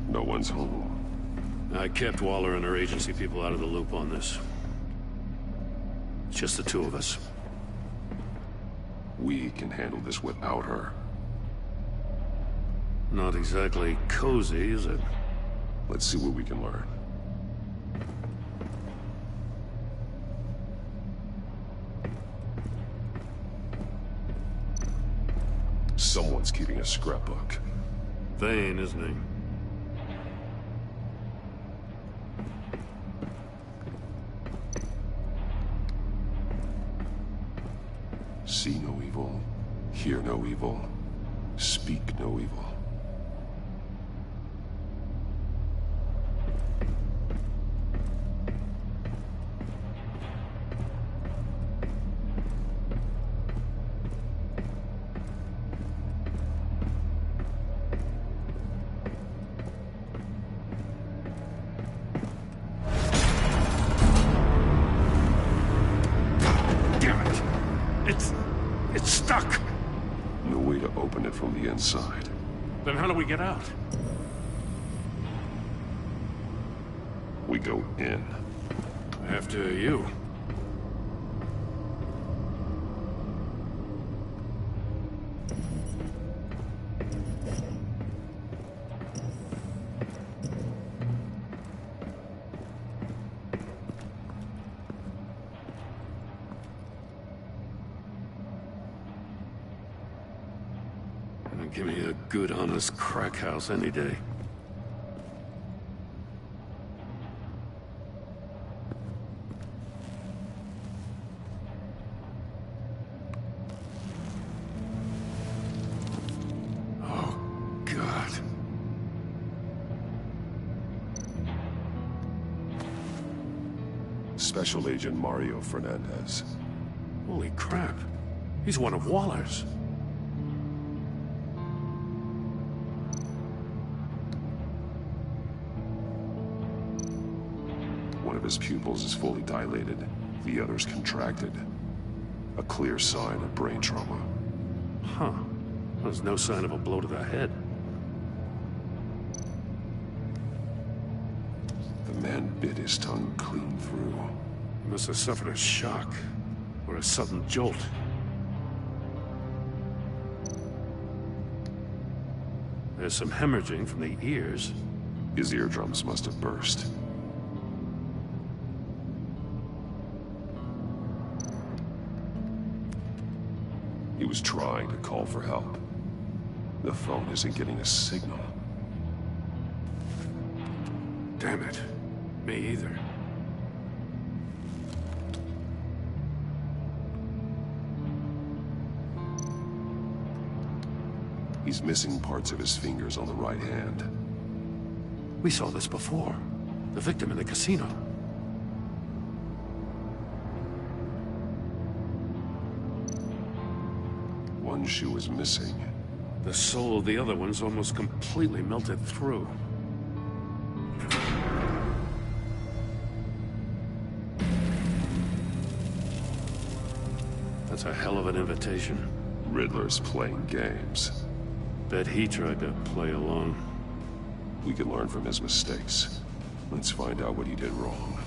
No one's home. I kept Waller and her agency people out of the loop on this. It's just the two of us. We can handle this without her. Not exactly cozy, is it? Let's see what we can learn. Someone's keeping a scrapbook. Vane, isn't he? See no evil, hear no evil, speak no evil. stuck! No way to open it from the inside. Then how do we get out? We go in. After you. Give me a good, honest crack house any day. Oh, God. Special Agent Mario Fernandez. Holy crap. He's one of Waller's. One of his pupils is fully dilated, the other's contracted. A clear sign of brain trauma. Huh. There's no sign of a blow to the head. The man bit his tongue clean through. He must have suffered a shock, or a sudden jolt. There's some hemorrhaging from the ears. His eardrums must have burst. He was trying to call for help. The phone isn't getting a signal. Damn it. Me either. He's missing parts of his fingers on the right hand. We saw this before. The victim in the casino. One shoe is missing. The sole of the other one's almost completely melted through. That's a hell of an invitation. Riddler's playing games. Bet he tried to play along. We can learn from his mistakes. Let's find out what he did wrong.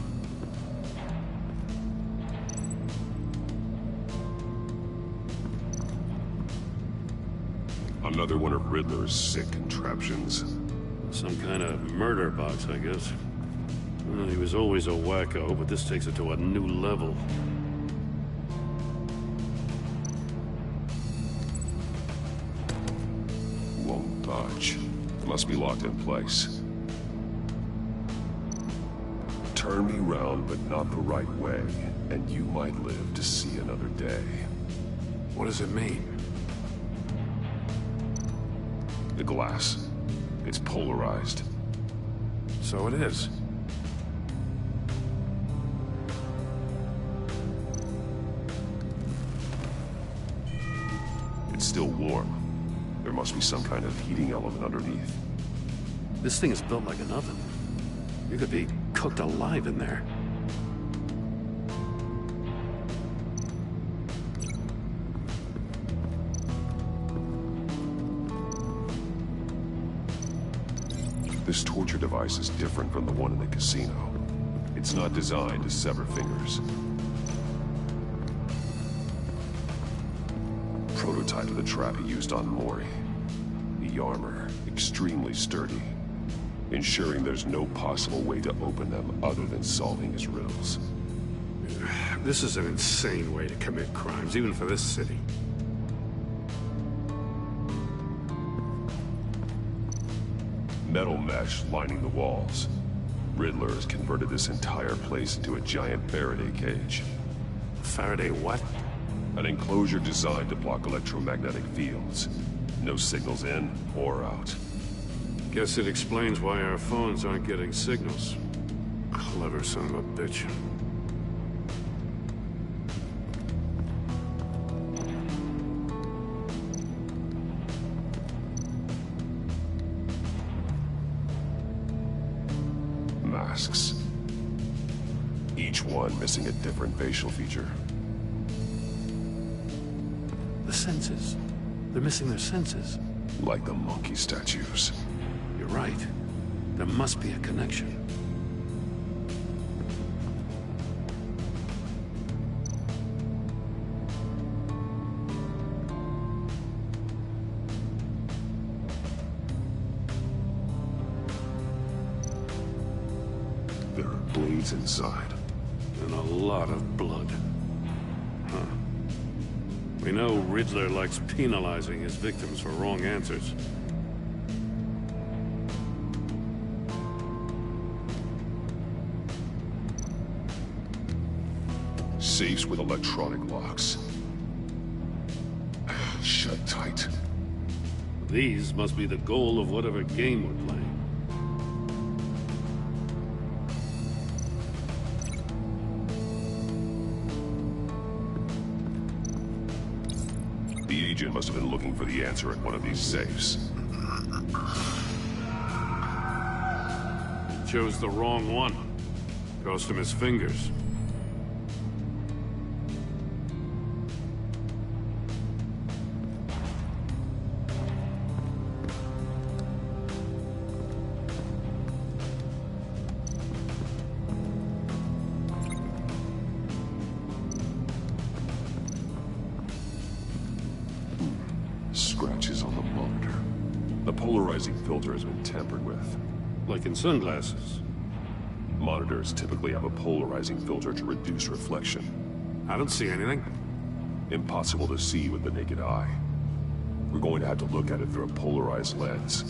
Another one of Riddler's sick contraptions. Some kind of murder box, I guess. Well, he was always a wacko, but this takes it to a new level. Won't budge. It must be locked in place. Turn me round, but not the right way, and you might live to see another day. What does it mean? The glass. It's polarized. So it is. It's still warm. There must be some kind of heating element underneath. This thing is built like an oven. You could be cooked alive in there. This torture device is different from the one in the casino. It's not designed to sever fingers. Prototype of the trap he used on Mori. The armor, extremely sturdy, ensuring there's no possible way to open them other than solving his riddles. This is an insane way to commit crimes, even for this city. Metal mesh lining the walls. Riddler has converted this entire place into a giant Faraday cage. Faraday what? An enclosure designed to block electromagnetic fields. No signals in or out. Guess it explains why our phones aren't getting signals. Clever son of a bitch. Masks. Each one missing a different facial feature. The senses. They're missing their senses. Like the monkey statues. You're right. There must be a connection. There are blades inside. And a lot of blood. Huh. We know Riddler likes penalizing his victims for wrong answers. Safes with electronic locks. Shut tight. These must be the goal of whatever game we're playing. The agent must have been looking for the answer at one of these safes. Chose the wrong one. Cost him his fingers. Scratches on the monitor. The polarizing filter has been tampered with. Like in sunglasses. Monitors typically have a polarizing filter to reduce reflection. I don't see anything. Impossible to see with the naked eye. We're going to have to look at it through a polarized lens.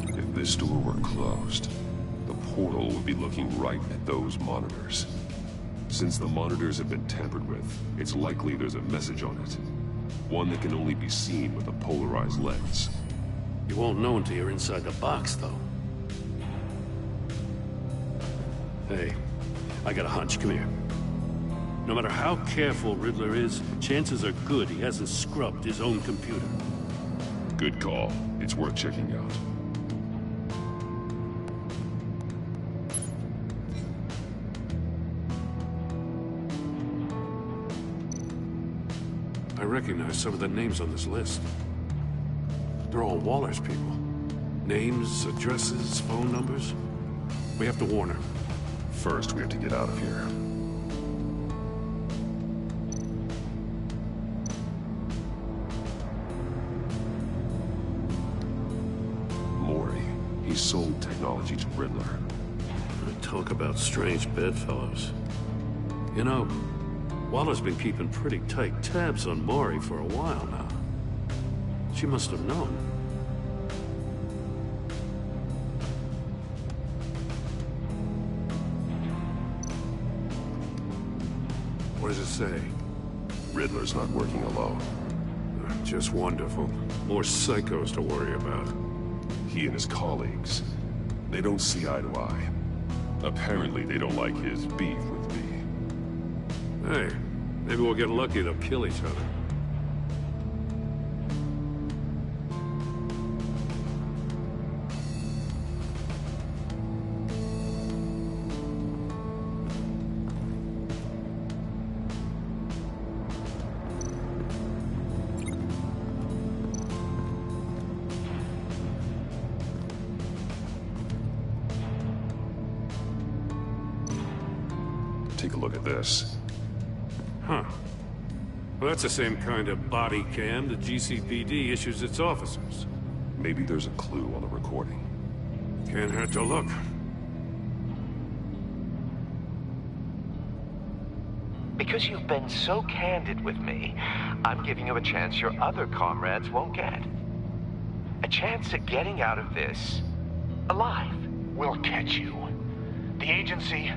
If this door were closed, the portal would be looking right at those monitors. Since the monitors have been tampered with, it's likely there's a message on it. One that can only be seen with a polarized lens. You won't know until you're inside the box, though. Hey, I got a hunch. Come here. No matter how careful Riddler is, chances are good he hasn't scrubbed his own computer. Good call. It's worth checking out. I recognize some of the names on this list. They're all Waller's people. Names, addresses, phone numbers. We have to warn her. First, we have to get out of here. Mori. He sold technology to Riddler. Talk about strange bedfellows. You know, Waller's been keeping pretty tight tabs on Mori for a while now. She must have known. What does it say? Riddler's not working alone. Just wonderful. More psychos to worry about. He and his colleagues. They don't see eye to eye. Apparently, they don't like his beef with me. Hey, maybe we'll get lucky to kill each other. Take a look at this. Huh. Well, that's the same kind of body cam the GCPD issues its officers. Maybe there's a clue on the recording. Can't hurt to look. Because you've been so candid with me, I'm giving you a chance your other comrades won't get. A chance at getting out of this alive. We'll catch you. The agency,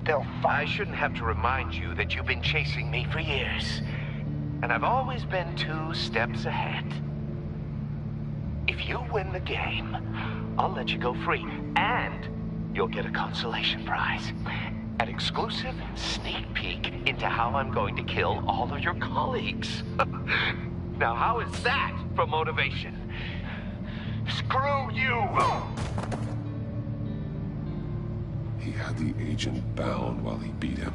they'll I shouldn't have to remind you that you've been chasing me for years. And I've always been 2 steps ahead. If you win the game, I'll let you go free. And you'll get a consolation prize. An exclusive sneak peek into how I'm going to kill all of your colleagues. Now, how is that for motivation? Screw you! He had the agent bound while he beat him.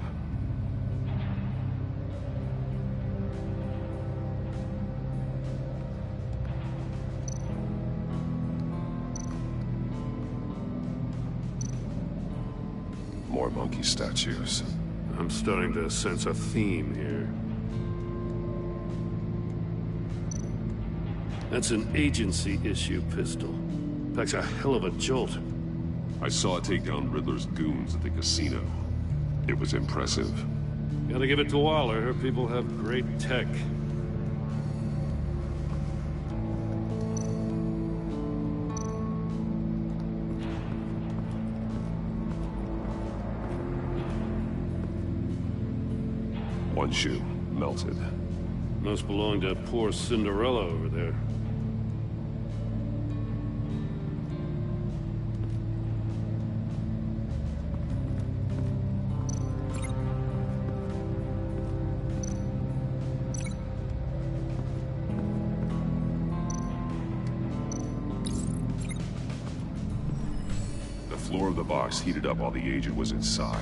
More monkey statues. I'm starting to sense a theme here. That's an agency issue pistol. Packs a hell of a jolt. I saw it take down Riddler's goons at the casino. It was impressive. Gotta give it to Waller. Her people have great tech. One shoe, melted. Must belong to poor Cinderella over there. The floor of the box heated up while the agent was inside.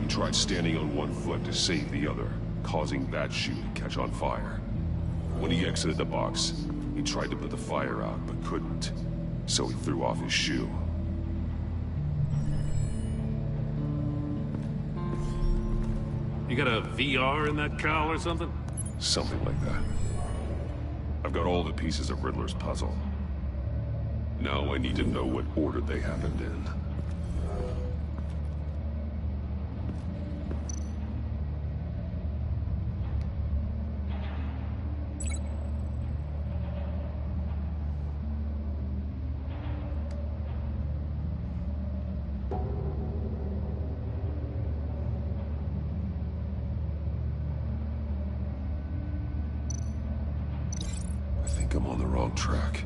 He tried standing on one foot to save the other, causing that shoe to catch on fire. When he exited the box, he tried to put the fire out, but couldn't. So he threw off his shoe. You got a VR in that cowl or something? Something like that. I've got all the pieces of Riddler's puzzle. Now I need to know what order they happened in. I think I'm on the wrong track.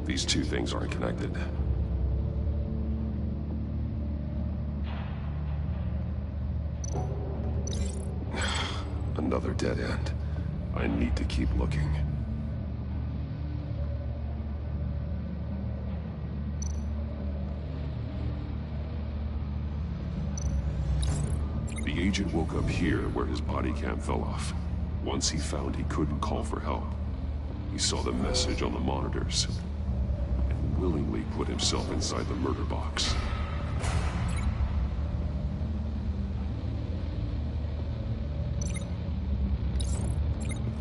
These two things aren't connected. Another dead end. I need to keep looking. The agent woke up here where his body cam fell off. Once he found he couldn't call for help, he saw the message on the monitors and willingly put himself inside the murder box.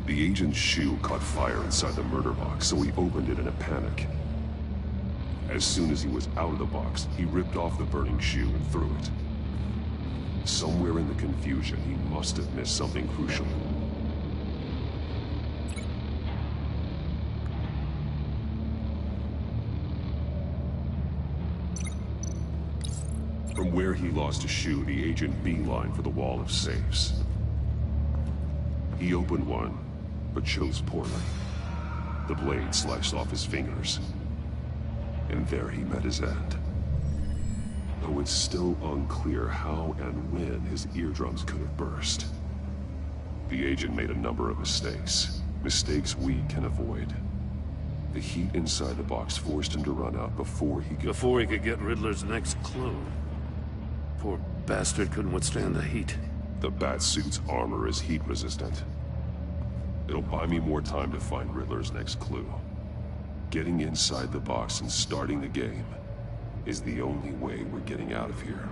The agent's shoe caught fire inside the murder box, so he opened it in a panic. As soon as he was out of the box, he ripped off the burning shoe and threw it. Somewhere in the confusion, he must have missed something crucial. From where he lost a shoe, the agent beelined for the wall of safes. He opened one, but chose poorly. The blade sliced off his fingers. And there he met his end. Though it's still unclear how and when his eardrums could have burst. The agent made a number of mistakes. Mistakes we can avoid. The heat inside the box forced him to run out before he could get Riddler's next clue. Poor bastard couldn't withstand the heat. The Batsuit's armor is heat resistant. It'll buy me more time to find Riddler's next clue. Getting inside the box and starting the game is the only way we're getting out of here.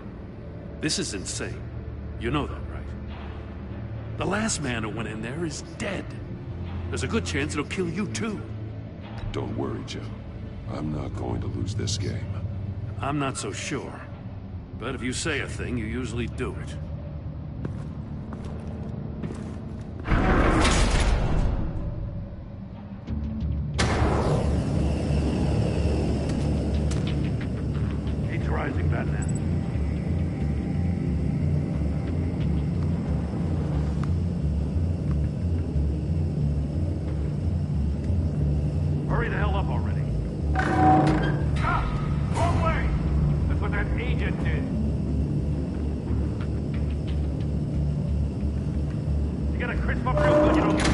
This is insane. You know that, right? The last man who went in there is dead. There's a good chance it'll kill you too. Don't worry, Jim. I'm not going to lose this game. I'm not so sure. But if you say a thing, you usually do it. Heat's rising, Batman. Hurry the hell up already. get a crisp up real good, you don't get...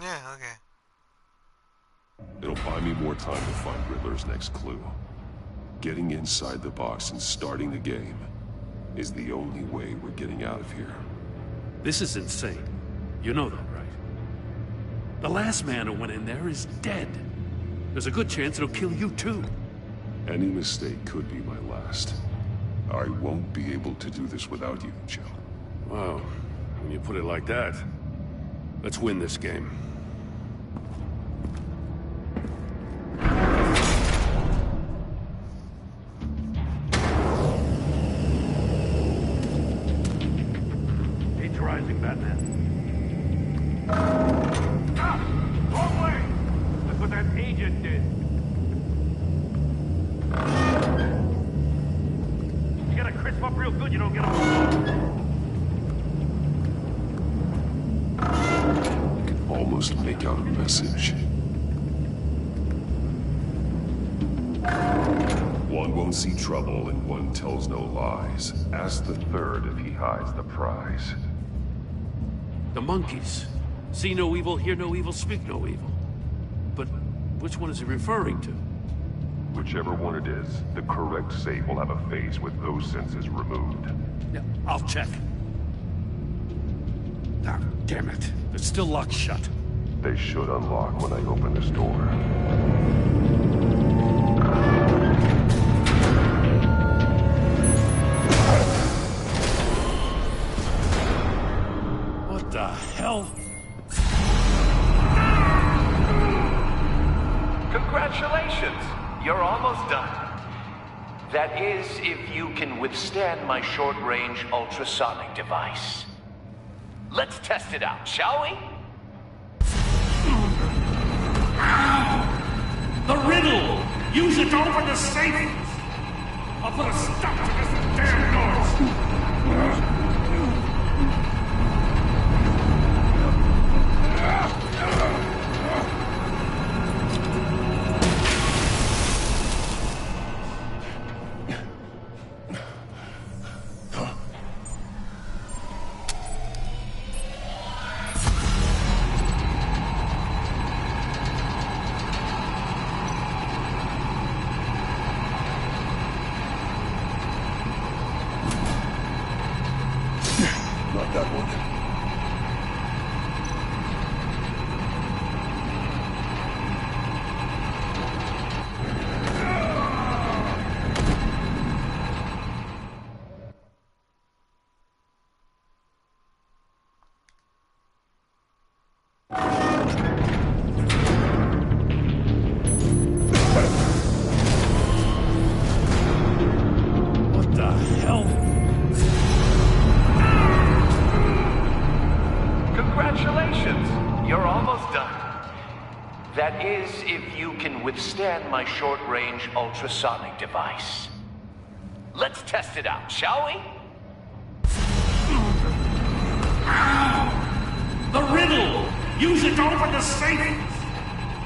Yeah, okay. It'll buy me more time to find Riddler's next clue. Getting inside the box and starting the game is the only way we're getting out of here. This is insane. You know that, right? The last man who went in there is dead. There's a good chance it'll kill you too. Any mistake could be my last. I won't be able to do this without you, Joe. Wow, when you put it like that, let's win this game. He's rising, Batman. Ah! Wrong way! That's what that agent did. You gotta crisp up real good, you don't get a... Almost make out a message. One won't see trouble and one tells no lies. Ask the third if he hides the prize. The monkeys. See no evil, hear no evil, speak no evil. But which one is he referring to? Whichever one it is, the correct save will have a phase with those senses removed. Yeah, I'll check. Ah, damn it. It's still locked shut. They should unlock when I open this door. What the hell? Congratulations! You're almost done. That is, if you can withstand my short-range ultrasonic device. Let's test it out, shall we? The riddle! Use it to open the safe! I'll put a stop to this damn noise! Not that one. What the hell? Congratulations! You're almost done. That is, if you can withstand my short-range ultrasonic device. Let's test it out, shall we? The riddle! Use it to open the safe!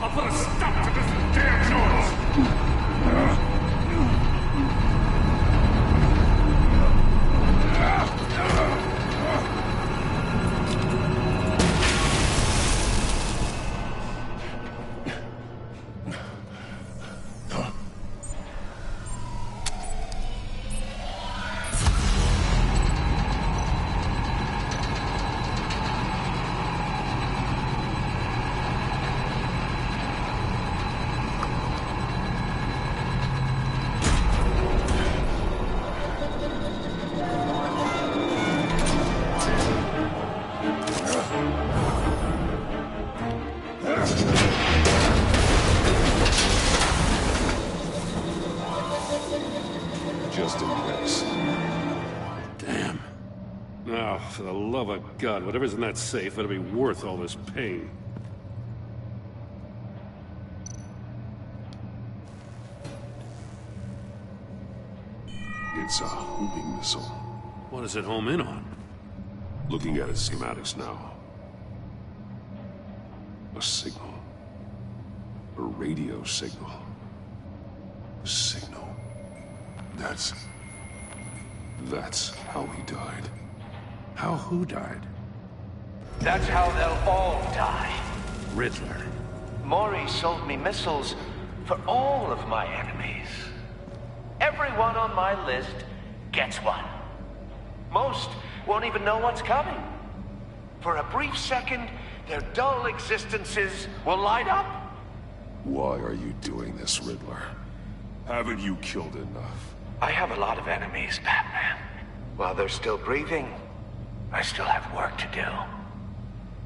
I'll put a stop to this damn noise! Just in case. Damn. Now, for the love of God, whatever's in that safe better be worth all this pain. It's a homing missile. What does it home in on? Looking at its schematics now. A signal. radio signal. A signal. That's how he died. How who died? That's how they'll all die. Riddler. Maury sold me missiles for all of my enemies. Everyone on my list gets one. Most won't even know what's coming. For a brief second, their dull existences will light up. Why are you doing this, Riddler? Haven't you killed enough? I have a lot of enemies, Batman. While they're still breathing, I still have work to do.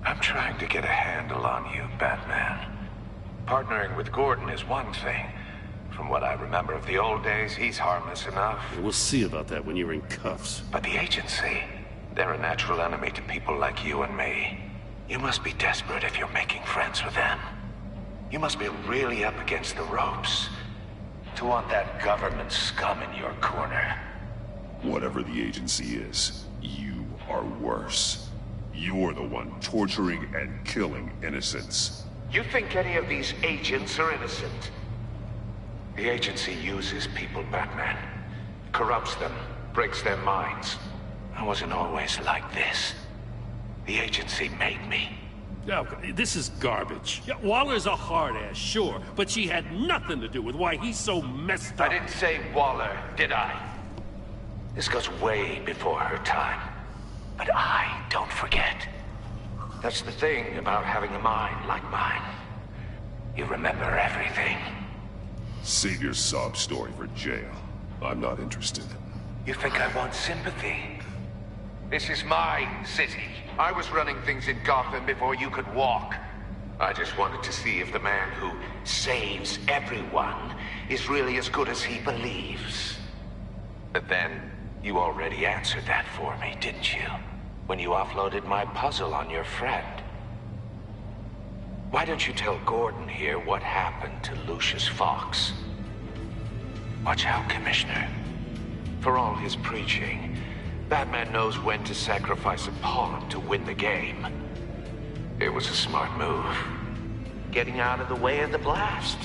I'm trying to get a handle on you, Batman. Partnering with Gordon is one thing. From what I remember of the old days, he's harmless enough. We'll see about that when you're in cuffs. But the agency, they're a natural enemy to people like you and me. You must be desperate if you're making friends with them. You must be really up against the ropes to want that government scum in your corner. Whatever the agency is, you are worse. You're the one torturing and killing innocents. You think any of these agents are innocent? The agency uses people, Batman. Corrupts them, breaks their minds. I wasn't always like this. The agency made me. Oh, this is garbage. Yeah, Waller's a hard-ass, sure, but she had nothing to do with why he's so messed up. I didn't say Waller, did I? This goes way before her time. But I don't forget. That's the thing about having a mind like mine. You remember everything. Save your sob story for jail. I'm not interested. You think I want sympathy? This is my city. I was running things in Gotham before you could walk. I just wanted to see if the man who saves everyone is really as good as he believes. But then, you already answered that for me, didn't you? When you offloaded my puzzle on your friend. Why don't you tell Gordon here what happened to Lucius Fox? Watch out, Commissioner. For all his preaching, Batman knows when to sacrifice a pawn to win the game. It was a smart move. Getting out of the way of the blast.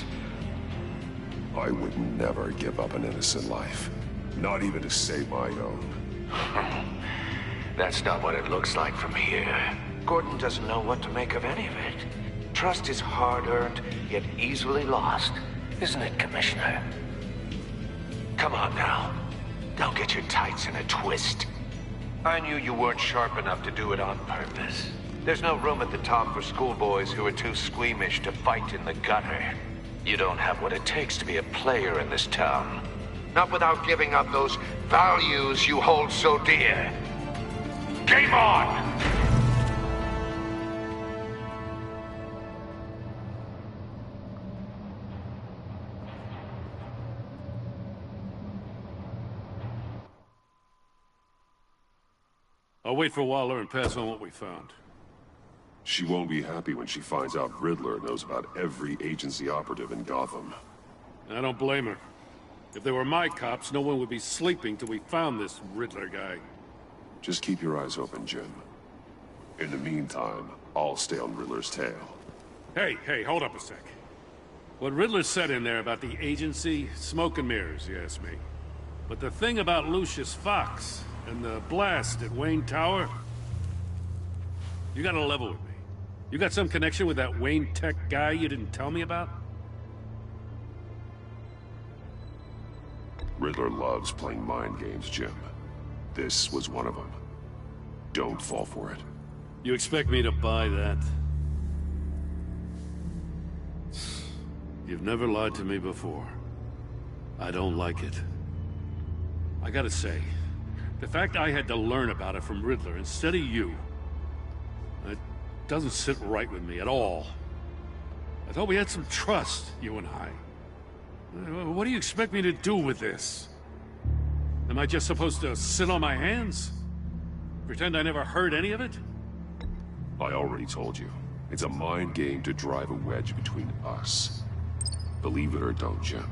I would never give up an innocent life. Not even to save my own. That's not what it looks like from here. Gordon doesn't know what to make of any of it. Trust is hard-earned, yet easily lost. Isn't it, Commissioner? Come on now. Don't get your tights in a twist. I knew you weren't sharp enough to do it on purpose. There's no room at the top for schoolboys who are too squeamish to fight in the gutter. You don't have what it takes to be a player in this town. Not without giving up those values you hold so dear. Game on! I'll wait for Waller and pass on what we found. She won't be happy when she finds out Riddler knows about every agency operative in Gotham. I don't blame her. If they were my cops, no one would be sleeping till we found this Riddler guy. Just keep your eyes open, Jim. In the meantime, I'll stay on Riddler's tail. Hey, hold up a sec. What Riddler said in there about the agency, smoke and mirrors, you ask me. But the thing about Lucius Fox and the blast at Wayne Tower, you gotta level with me. You got some connection with that Wayne Tech guy you didn't tell me about? Riddler loves playing mind games, Jim. This was one of them. Don't fall for it. You expect me to buy that? You've never lied to me before. I don't like it. I gotta say, the fact I had to learn about it from Riddler instead of you, it doesn't sit right with me at all. I thought we had some trust, you and I. What do you expect me to do with this? Am I just supposed to sit on my hands? Pretend I never heard any of it? I already told you. It's a mind game to drive a wedge between us. Believe it or don't, Jim.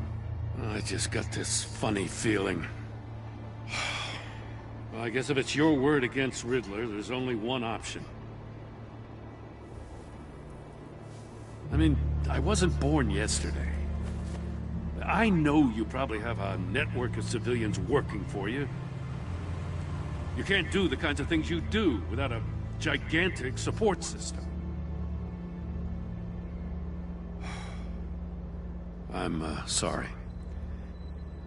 I just got this funny feeling. Well, I guess if it's your word against Riddler, there's only one option. I mean, I wasn't born yesterday. I know you probably have a network of civilians working for you. You can't do the kinds of things you do without a gigantic support system. I'm, sorry.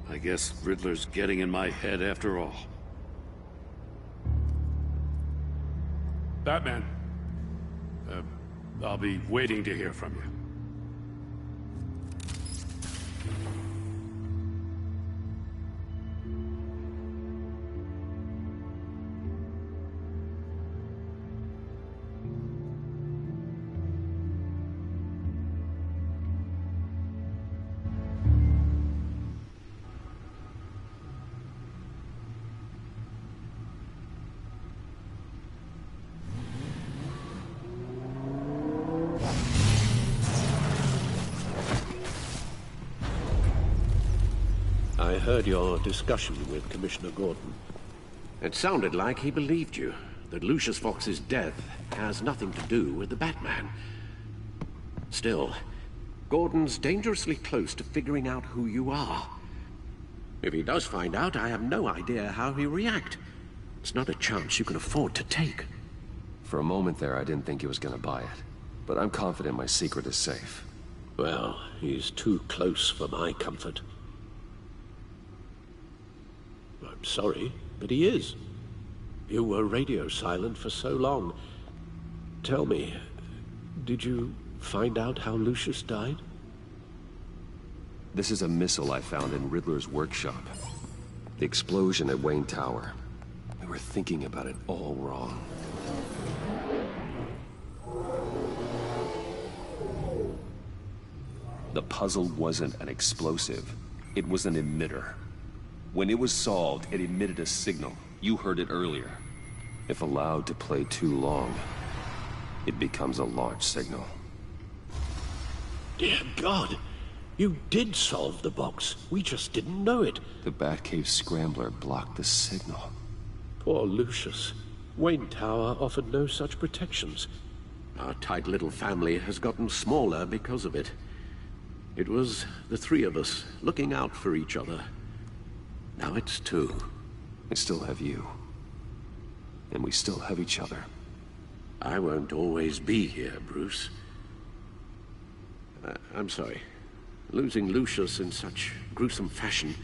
I guess Riddler's getting in my head after all. Batman. I'll be waiting to hear from you. I heard your discussion with Commissioner Gordon. It sounded like he believed you, that Lucius Fox's death has nothing to do with the Batman. Still, Gordon's dangerously close to figuring out who you are. If he does find out, I have no idea how he'll react. It's not a chance you can afford to take. For a moment there, I didn't think he was gonna buy it. But I'm confident my secret is safe. Well, he's too close for my comfort. I'm sorry, but he is. You were radio silent for so long. Tell me, did you find out how Lucius died? This is a missile I found in Riddler's workshop. The explosion at Wayne Tower. We were thinking about it all wrong. The puzzle wasn't an explosive. It was an emitter. When it was solved, it emitted a signal. You heard it earlier. If allowed to play too long, it becomes a launch signal. Dear God! You did solve the box. We just didn't know it. The Batcave Scrambler blocked the signal. Poor Lucius. Wayne Tower offered no such protections. Our tight little family has gotten smaller because of it. It was the three of us looking out for each other. Now it's two. I still have you. And we still have each other. I won't always be here, Bruce. I'm sorry. Losing Lucius in such gruesome fashion,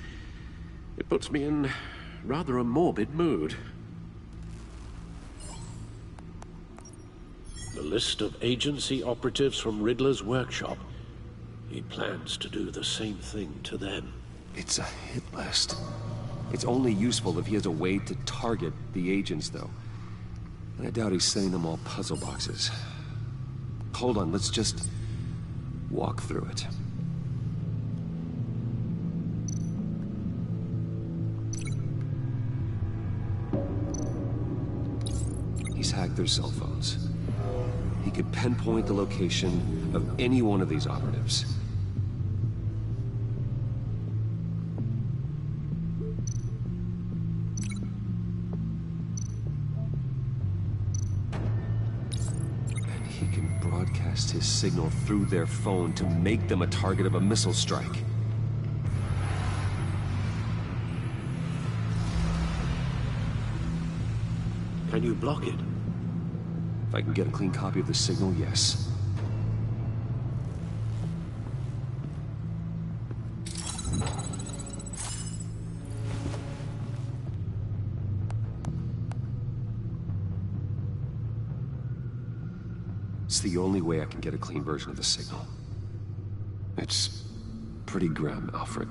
it puts me in rather a morbid mood. The list of agency operatives from Riddler's workshop. He plans to do the same thing to them. It's a hit list. It's only useful if he has a way to target the agents, though. And I doubt he's sending them all puzzle boxes. Hold on, let's just walk through it. He's hacked their cell phones. He could pinpoint the location of any one of these operatives. And he can broadcast his signal through their phone to make them a target of a missile strike. Can you block it? If I can get a clean copy of the signal, yes. It's the only way I can get a clean version of the signal. It's pretty grim, Alfred.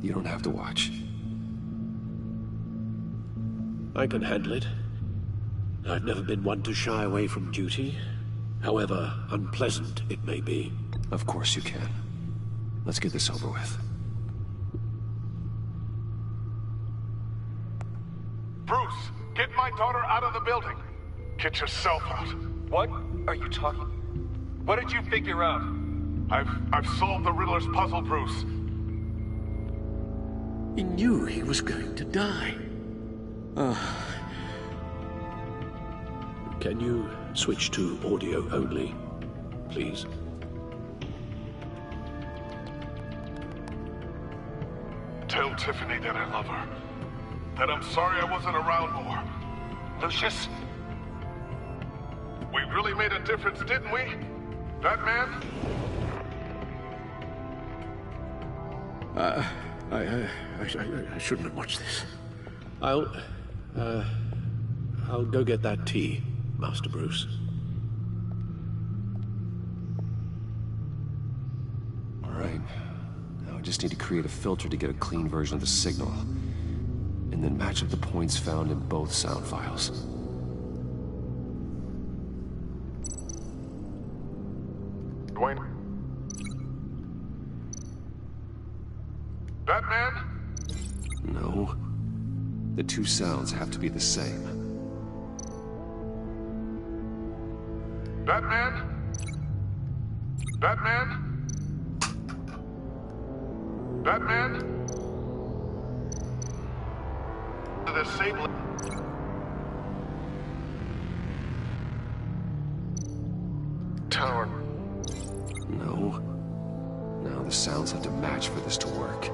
You don't have to watch. I can handle it. I've never been one to shy away from duty, however unpleasant it may be. Of course you can. Let's get this over with. Bruce, get my daughter out of the building. Get yourself out. What are you talking? What did you figure out? I've solved the Riddler's puzzle, Bruce. He knew he was going to die. Can you switch to audio only, please? Tell Tiffany that I love her. That I'm sorry I wasn't around more. Lucius? We really made a difference, didn't we? Batman? I shouldn't have watched this. I'll go get that tea, Master Bruce. All right. Now I just need to create a filter to get a clean version of the signal. And then match up the points found in both sound files. Dwayne? Batman? No. The two sounds have to be the same. Batman? Batman? Batman? The same... Tower. No. Now the sounds have to match for this to work.